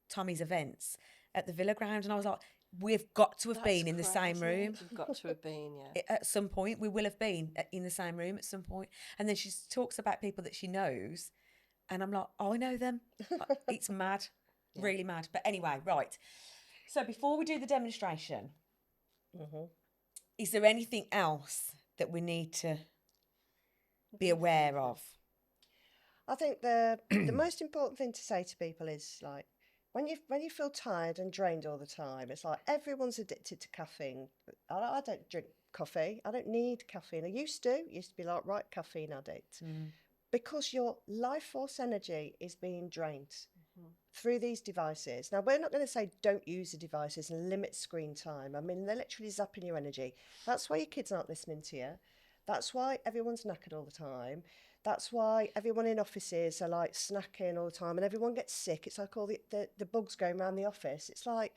Tommy's events at the Villa Ground, and I was like, we've got to have been in the same room. We've got to have been, yeah. At some point. We will have been in the same room at some point. And then she talks about people that she knows, and I'm like, I know them. It's mad, really mad. But anyway, right. So before we do the demonstration, is there anything else that we need to be aware of? I think the most important thing to say to people is, like, when you feel tired and drained all the time, it's like everyone's addicted to caffeine. I don't drink coffee. I don't need caffeine. I used to be like, right, caffeine addict. Because your life force energy is being drained through these devices. Now, we're not going to say don't use the devices and limit screen time. I mean, they're literally zapping your energy. That's why your kids aren't listening to you. That's why everyone's knackered all the time. That's why everyone in offices are like snacking all the time, and everyone gets sick. It's like all the bugs going around the office. It's like,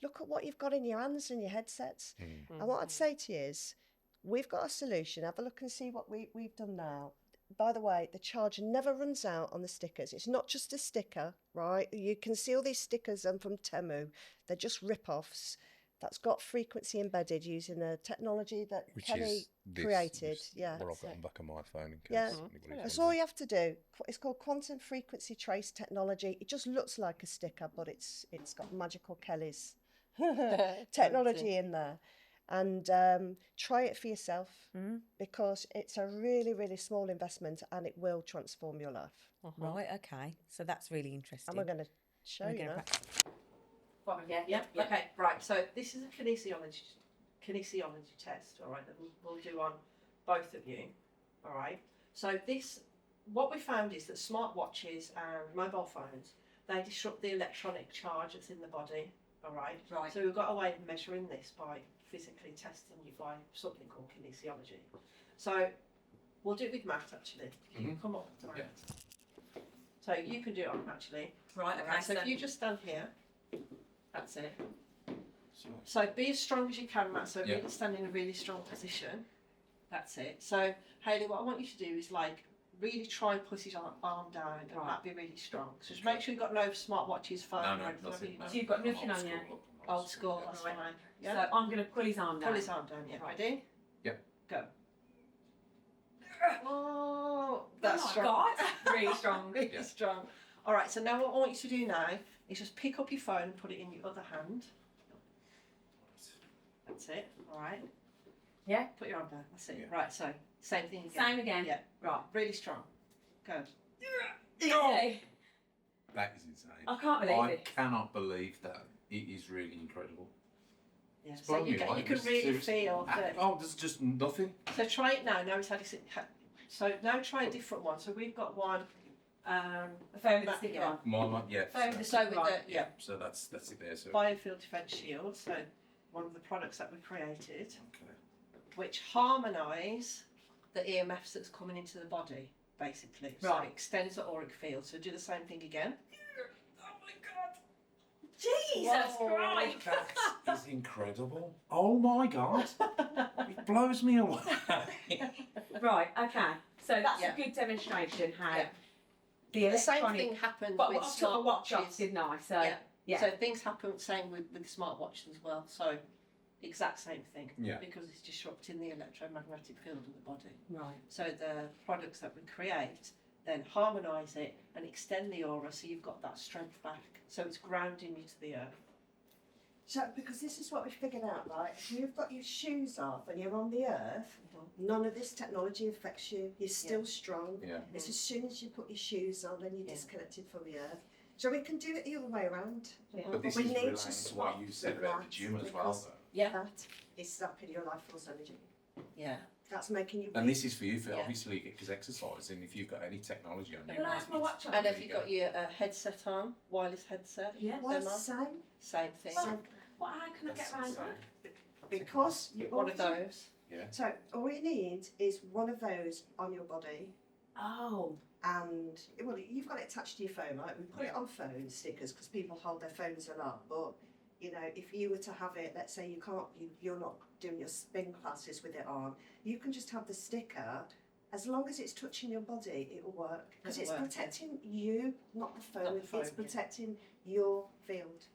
look at what you've got in your hands and your headsets. And what I'd say to you is, we've got a solution. Have a look and see what we've done now. By the way, the charge never runs out on the stickers. It's not just a sticker, right? You can see all these stickers from Temu. They're just rip-offs. That's got frequency embedded using a technology that Kelly created. Yeah, what I've got on the back of my phone. In case yeah, anybody's that's all you have to do. It's called quantum frequency trace technology. It just looks like a sticker, but it's got magical Kelly's technology in there. And try it for yourself, because it's a really, really small investment, and it will transform your life. Right, okay. So that's really interesting. And we're going to show you now. Yeah. Okay, right. So this is a kinesiology test, all right, that we'll do on both of you, all right. So what we found is that smartwatches and mobile phones, they disrupt the electronic charge that's in the body, all right. Right. So we've got a way of measuring this by physically testing you by something called kinesiology. So we'll do it with Matt, actually. You come up to Matt. So you can do it on actually. Right, okay. So if you just stand here. That's it. So be as strong as you can, Matt. So really stand in a really strong position. That's it. So Hayley, what I want you to do is like really try and put his arm down, and that be really strong. So just make sure you've got no smartwatches, phone. No, nothing. So you've got nothing on you. Old school. That's fine. Yeah. So I'm going to pull his arm down. Pull his arm down. Yeah. Ready? Yep. Go. Oh, that's strong. God, really strong. Really strong. All right. So now what I want you to do now is just pick up your phone and put it in your other hand. That's it. All right. Yeah. Put your arm down. That's it. Yeah. Right. So same thing again. Same again. Yeah. Right. Really strong. Go. Easy. That is insane. I can't believe I it. cannot believe that. It is really incredible. Yeah. It's So blown you me away. can It's really seriously- feel that. Oh, there's just nothing. So try it now. Now it's had it. So now try a different one. So we've got one. A phone with a That- sticker yeah. on. Mine, yeah. Phone So, with So with the yeah. So that's it there. So Biofield Defence Shield. So one of the products that we created, okay. which harmonise the EMFs that's coming into the body, basically. So Right. it extends the auric field. So do the same thing again. Oh my God. Jesus Whoa. Christ. That is incredible. Oh my God. It blows me away. Right, okay. So that's Yeah. a good demonstration how Yeah. the same electronic... thing happens But with I took a watch off, smartwatches. didn't I? So, yeah. So things happen same with smartwatches as well. So exact same thing. Yeah. Because it's disrupting the electromagnetic field of the body. Right. So the products that we create then harmonise it and extend the aura so you've got that strength back. So it's grounding you to the earth. So, because this is what we figured out, right? If you've got your shoes off and you're on the earth, none of this technology affects you. You're still strong. Yeah. It's as soon as you put your shoes on and you're Yeah. disconnected from the earth. So we can do it the other way around. But this we is need relating to to what swap you said the about the that gym as well, because though. Yeah. That is zapping your life force energy. Yeah. That's making you. And this is for you, Yeah. obviously, because exercise, and if you've got any technology on you. Well, that's my watch on. And have you got your headset on, wireless headset? Yeah. Why Them on? the same? Same thing. Well, what? How can I get around that? Because One of those. Yeah. So all you need is one of those on your body, Oh. and well, you've got it attached to your phone, right? We put it on phone stickers because people hold their phones a lot. But you know, if you were to have it, let's say you're not doing your spin classes with it on, you can just have the sticker. As long as it's touching your body, it will work because it's protecting you, not the phone. Not the phone, it's yeah. protecting your field.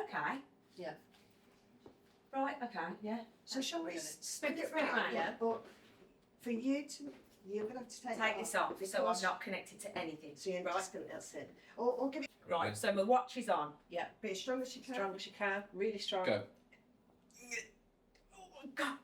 Okay. Yeah. Right. Okay. Yeah. So shall we spin it round? round, yeah. But for you to, you're going to have to take Take it this off, so I'm because- not connected to anything. So you're Right. just going to, that's it. Or give it, Right. So my watch is on. Yeah. be as strong as you can. Strong as you can. Really strong. Go. Oh my God.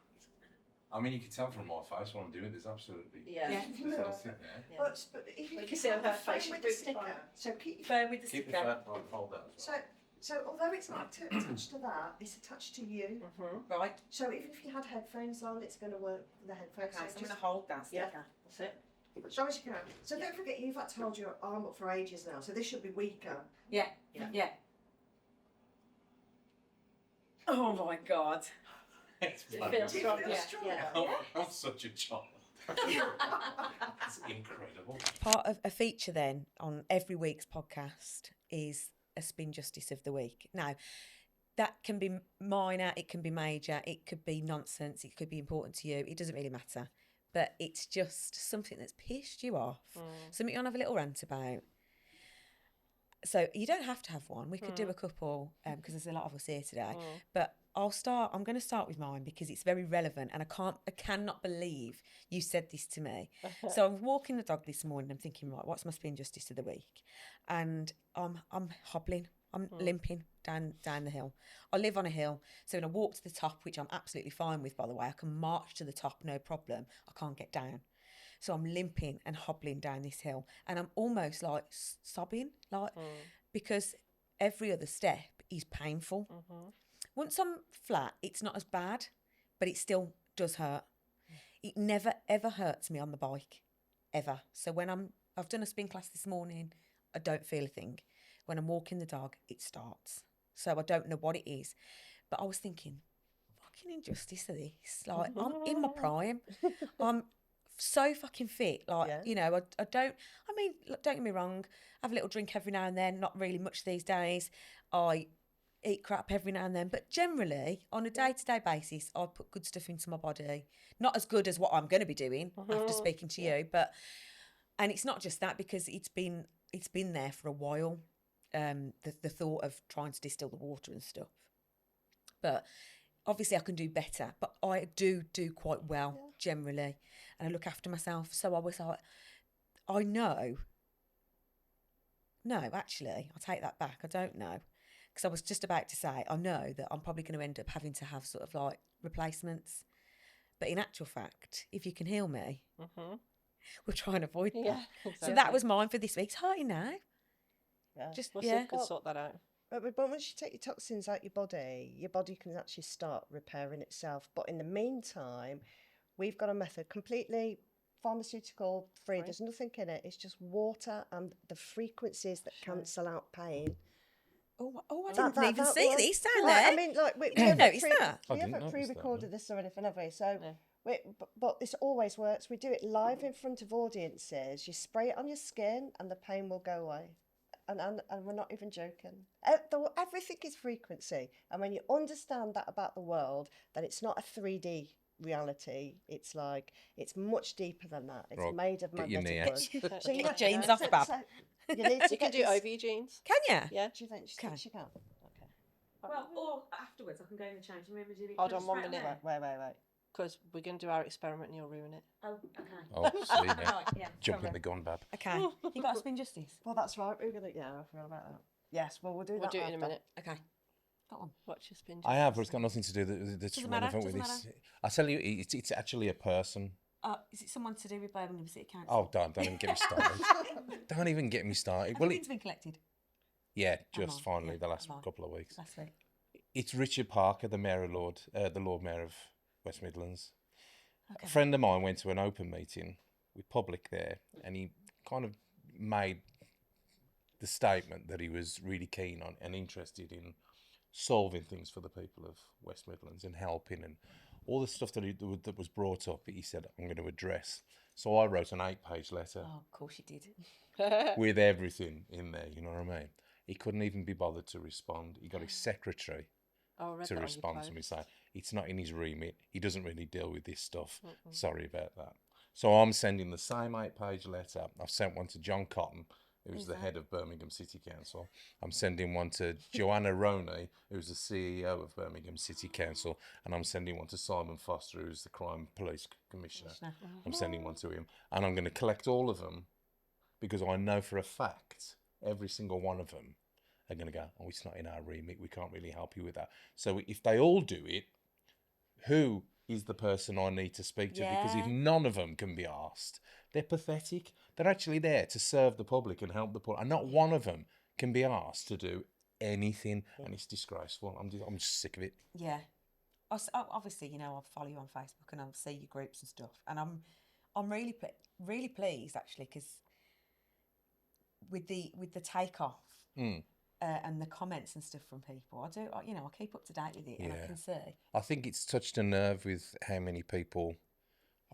I mean, you can tell from my face what I'm doing. There's absolutely Yeah. Yeah. there's nothing there. Yeah. But if We you can see on her face, with she's the really sticker, fine. so keep your Phone with the Keep sticker. your phone, hold that. as well. so although it's not attached to that, it's attached to you. Mm-hmm. Right. So even if you had headphones on, it's going to work with the headphones. Okay. So So I'm just gonna hold that Yeah. sticker. That's it. as strong as you can. So don't forget, you've had to hold your arm up for ages now. So this should be weaker. Yeah. Yeah. Yeah. Oh my God. It's It bloody feels Do you strong. feel Yeah. strong? Yeah. I'm such a child. It's incredible. Part of a feature then on every week's podcast is a spin justice of the week. Now, that can be minor, it can be major, it could be nonsense, it could be important to you. It doesn't really matter. But it's just something that's pissed you off, something you want to have a little rant about. So you don't have to have one. We could do a couple because there's a lot of us here today. But I'm going to start with mine because it's very relevant, and I cannot believe you said this to me. So I'm walking the dog this morning. I'm thinking, right, what's my spin justice of the week? And I'm hobbling, I'm limping down the hill. I live on a hill, so when I walk to the top, which I'm absolutely fine with, by the way, I can march to the top, no problem. I can't get down. So I'm limping and hobbling down this hill, and I'm almost like sobbing, like because every other step is painful. Once I'm flat, it's not as bad, but it still does hurt. It never ever hurts me on the bike, ever. So when I've done a spin class this morning, I don't feel a thing. When I'm walking the dog, it starts. So I don't know what it is, but I was thinking, fucking injustice of this. Like I'm in my prime. I'm so fucking fit. Like, Yeah. you know, I don't, I mean, look, don't get me wrong. I have a little drink every now and then, not really much these days. I eat crap every now and then, but generally on a day-to-day basis, I put good stuff into my body. Not as good as what I'm going to be doing after speaking to you, but, and it's not just that, because it's been there for a while. The thought of trying to distill the water and stuff, but obviously I can do better, but I do quite well generally, and I look after myself. So I was like, I know. No, actually, I'll take that back. I don't know, because I was just about to say, I know that I'm probably going to end up having to have sort of like replacements. But in actual fact, if you can heal me, we'll try and avoid that. Yeah. So that was mine for this week. It's hurting now. Yeah. Just, We'll yeah. sort that out. But once you take your toxins out your body can actually start repairing itself. But in the meantime, we've got a method completely pharmaceutical free. Right. There's nothing in it. It's just water and the frequencies that cancel out pain. Oh, I didn't even see one- this down Well, there. I mean, like we didn't notice that. I We didn't haven't notice that, pre-recorded no. this or anything, have we? So, No. but this always works. We do it live in front of audiences. You spray it on your skin, and the pain will go away. And we're not even joking. Everything is frequency, and when you understand that about the world, then it's not a 3D reality. It's like it's much deeper than that. It's Right, made of get your knee magnetic out. wood. Get your jeans off, Bab. You need to You can get do this- over your jeans. Can you? Yeah. Do you think Okay. she can? Okay. Well, or afterwards I can go in the change room and do it. Hold on 1 minute. Wait. Because we're going to do our experiment and you'll ruin it. Oh, okay. Oh, see now. Right, yeah. Jumping the gun, Bab. Okay. You got a spin justice? Well, that's right. We're gonna. Yeah, I forgot about that. Yes. Well, we'll do We'll that. do it in a after. minute. Okay. Got one. Watch your spin. I have, but it's got nothing to do that's Doesn't matter, relevant with doesn't this. I tell you, it's actually a person. Is it someone to do with Birmingham City Council? Oh, don't even get me started. Don't even get me started. Have Well, the bins been collected? yeah, Come just on, finally yeah, the last come on. couple of weeks. Last week. It's Richard Parker, the Lord Mayor of West Midlands. A friend of mine went to an open meeting with public there, and he kind of made the statement that he was really keen on and interested in solving things for the people of West Midlands and helping, and all the stuff that was brought up, he said, I'm going to address. So I wrote an 8-page letter Oh, of course you did. with everything in there, you know what I mean? He couldn't even be bothered to respond. He got his secretary to respond to me saying, it's not in his remit. He doesn't really deal with this stuff. Sorry about that. So I'm sending the same 8-page letter. I've sent one to John Cotton, who's the head of Birmingham City Council. I'm sending one to Joanna Roney, who's the CEO of Birmingham City Council. And I'm sending one to Simon Foster, who's the Crime Police Commissioner. I'm sending one to him. And I'm going to collect all of them because I know for a fact every single one of them are going to go, oh, it's not in our remit. We can't really help you with that. So if they all do it, who is the person I need to speak to? Because if none of them can be asked, they're pathetic. They're actually there to serve the public and help the public, and not one of them can be asked to do anything, and it's disgraceful. I'm just sick of it. Yeah. Obviously, you know, I'll follow you on Facebook and I'll see your groups and stuff, and I'm really really pleased actually, because with the takeoff and the comments and stuff from people, I keep up to date with it, and I can see. I think it's touched a nerve with how many people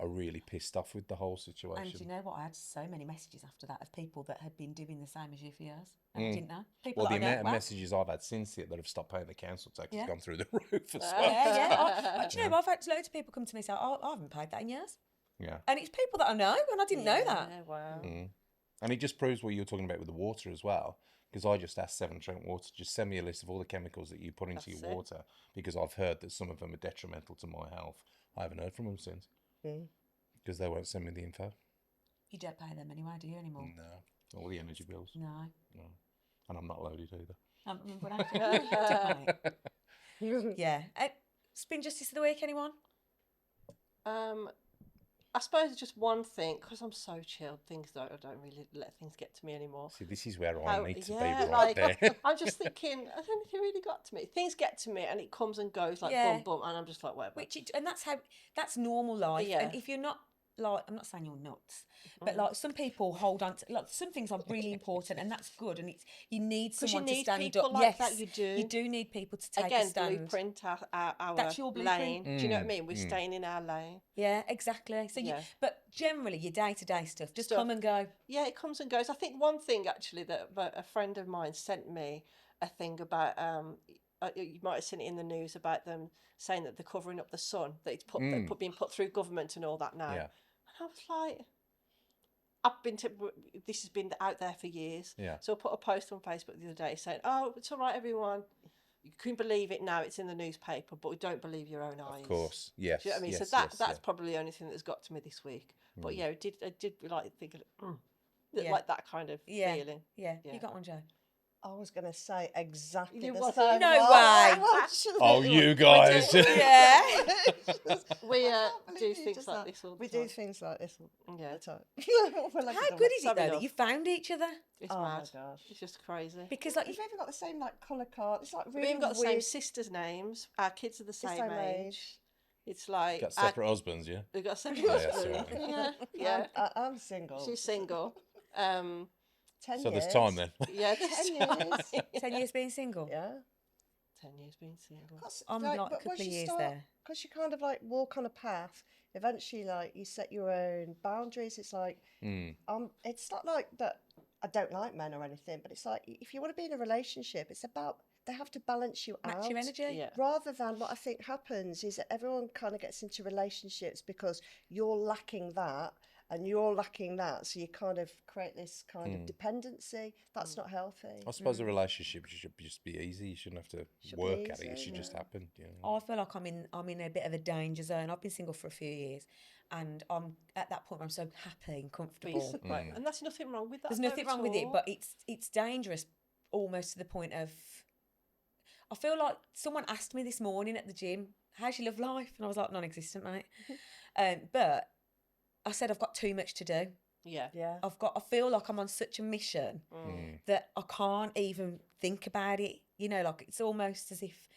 are really pissed off with the whole situation. And do you know what? I had so many messages after that of people that had been doing the same as you for years and I didn't know. People Well, the that I know, amount of messages I've had since it that have stopped paying the council tax has gone through the roof as well. Do you know, I've had loads of people come to me and say, oh, I haven't paid that in years. Yeah. And it's people that I know, and I didn't know that. Wow. And it just proves what you were talking about with the water as well. Because I just asked Severn Trent Water, just send me a list of all the chemicals that you put into your water, because I've heard that some of them are detrimental to my health. I haven't heard from them since. Because they won't send me the info. You don't pay them anyway, do you, anymore? No. All the energy bills. No. And I'm not loaded either. Yeah. Spin Justice of the Week, anyone? I suppose it's just one thing, because I'm so chilled. I don't really let things get to me anymore. See, this is where I need to be there. I'm just thinking, has anything really got to me? Things get to me and it comes and goes like boom, boom, and I'm just like, whatever. And that's normal life. Yeah. And if you're not, like, I'm not saying you're nuts, but like some people hold on to, like, some things are really important, and that's good, and you need someone to stand up. Like that, you do need people to take a stand. Blueprint our that's your blueprint. lane. Do you know what I mean? We're staying in our lane. Yeah, exactly. So but generally your day-to-day stuff just come and go. Yeah, it comes and goes. I think one thing actually that a friend of mine sent me a thing about. You might have seen it in the news about them saying that they're covering up the sun, that it's being put through government and all that now. Yeah. And I was like, this has been out there for years. Yeah. So I put a post on Facebook the other day saying, oh, it's all right, everyone. You couldn't believe it now, it's in the newspaper, but we don't believe your own eyes. Of course, yes. Do you know what I mean? Yes, so that's probably the only thing that's got to me this week. But I did like think like that kind of feeling. Yeah. You got one, Jo? I was going to say exactly You the was- same. No one. way. Oh, you guys. Yeah. We do things like this all the time. We do things like this all the time. How good is it, though, that you found each other? It's Oh mad. my gosh. It's just crazy. Because, like, We've even got the same colour card. It's like really We've even got the weird. same sisters' names. Our kids are the same same age. age. It's like Got separate husbands, yeah? we've got separate Yeah, that's husbands. right. Yeah. I'm single. She's single. 10 So years. there's time then. Yeah, 10 years. 10 years being single? Yeah. 10 years being single. I'm like a couple of years there. Because you kind of like walk on a path. Eventually, like you set your own boundaries. It's like, it's not like that. I don't like men or anything, but it's like if you want to be in a relationship, it's about they have to balance you out. Match your energy. Yeah. Rather than what I think happens is that everyone kind of gets into relationships because you're lacking that and you're lacking that, so you kind of create this kind of dependency. That's not healthy. I suppose a relationship should just be easy. You shouldn't have to work at it. It should just happen. You know? I feel like I'm in a bit of a danger zone. I've been single for a few years, and I'm at that point where I'm so happy and comfortable. And there's nothing wrong with that. There's nothing wrong with it, but it's dangerous almost to the point of. I feel like someone asked me this morning at the gym, "How's your love life?" And I was like, "Non-existent, mate." But I said I've got too much to do. Yeah. I feel like I'm on such a mission that I can't even think about it. You know, like it's almost as if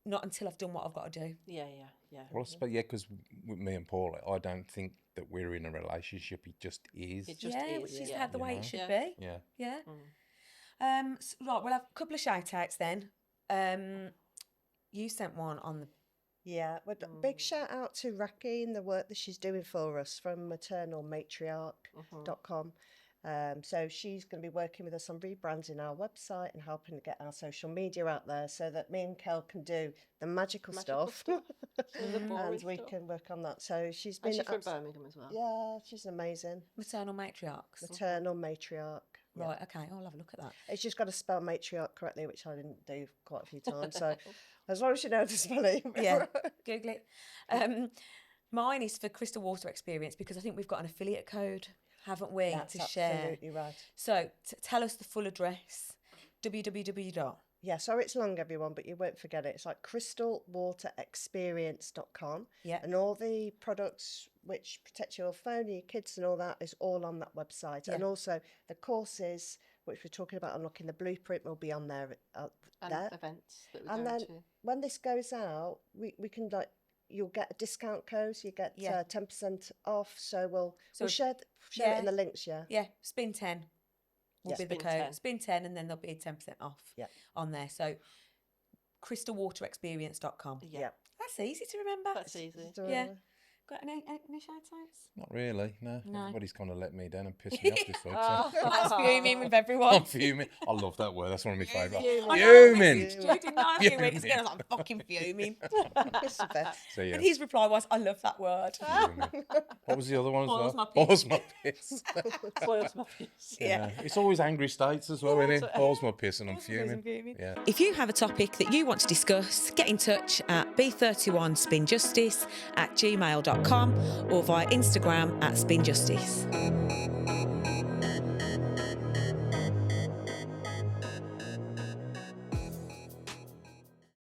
not until I've done what I've got to do. Yeah. Yeah. Well, because with me and Paul, I don't think that we're in a relationship. It just is. It just yeah, is. which is Yeah. how the You way know? it should Yeah. be. Yeah. Yeah. Right, we'll have a couple of shout outs then. You sent one on the. Yeah, well, big shout out to Raki and the work that she's doing for us from maternalmatriarch.com. So she's going to be working with us on rebranding our website and helping to get our social media out there so that me and Kel can do the magical stuff Some of the boring and we stuff. can work on that. So she's And been she's from abs- Birmingham as well. yeah, she's amazing. Maternal matriarchs. Maternal matriarch. Yeah. Right, okay, I'll have a look at that. It's just got to spell matriarch correctly, which I didn't do quite a few times. So as long as you know how to spell it. Yeah, Google it. Mine is for Crystal Water Experience because I think we've got an affiliate code, haven't we, That's to share. absolutely right. So tell us the full address. www. Yeah, sorry it's long, everyone, but you won't forget it. It's like crystalwaterexperience.com. Yeah. And all the products which protect your phone, your kids and all that is all on that website. Yeah. And also the courses, which we're talking about unlocking the blueprint, will be on there. And there. events that we're And going then to. when this goes out, we can you'll get a discount code, so you get Yeah. 10% off. So we'll So share it yeah. in the links, yeah. Yeah, spin 10 will Yeah. be the Spin code. 10. Spin 10 and then there'll be 10% off Yeah. on there. So crystalwaterexperience.com. Yeah. That's easy to remember. That's easy. So, Yeah. Got any shout outs? Not really. No. No. Everybody's kind of let me down and pissed me off this week. So. That's fuming with everyone. I'm fuming. I love that word. That's one of my favourite. I know, I Fuming. messaged you, didn't I, a few weeks ago? I was like, I'm fucking fuming. it's the best. So yeah. And his reply was, I love that word. Fuming. What was the other one as Boils well? my Boils my piss. Spoils my piece. Yeah. It's always angry states as well, isn't it? Boils my piss and I'm Boils my piss and fuming. fuming. Yeah. If you have a topic that you want to discuss, get in touch at b31spinjustice@gmail.com or via Instagram @spinjustice.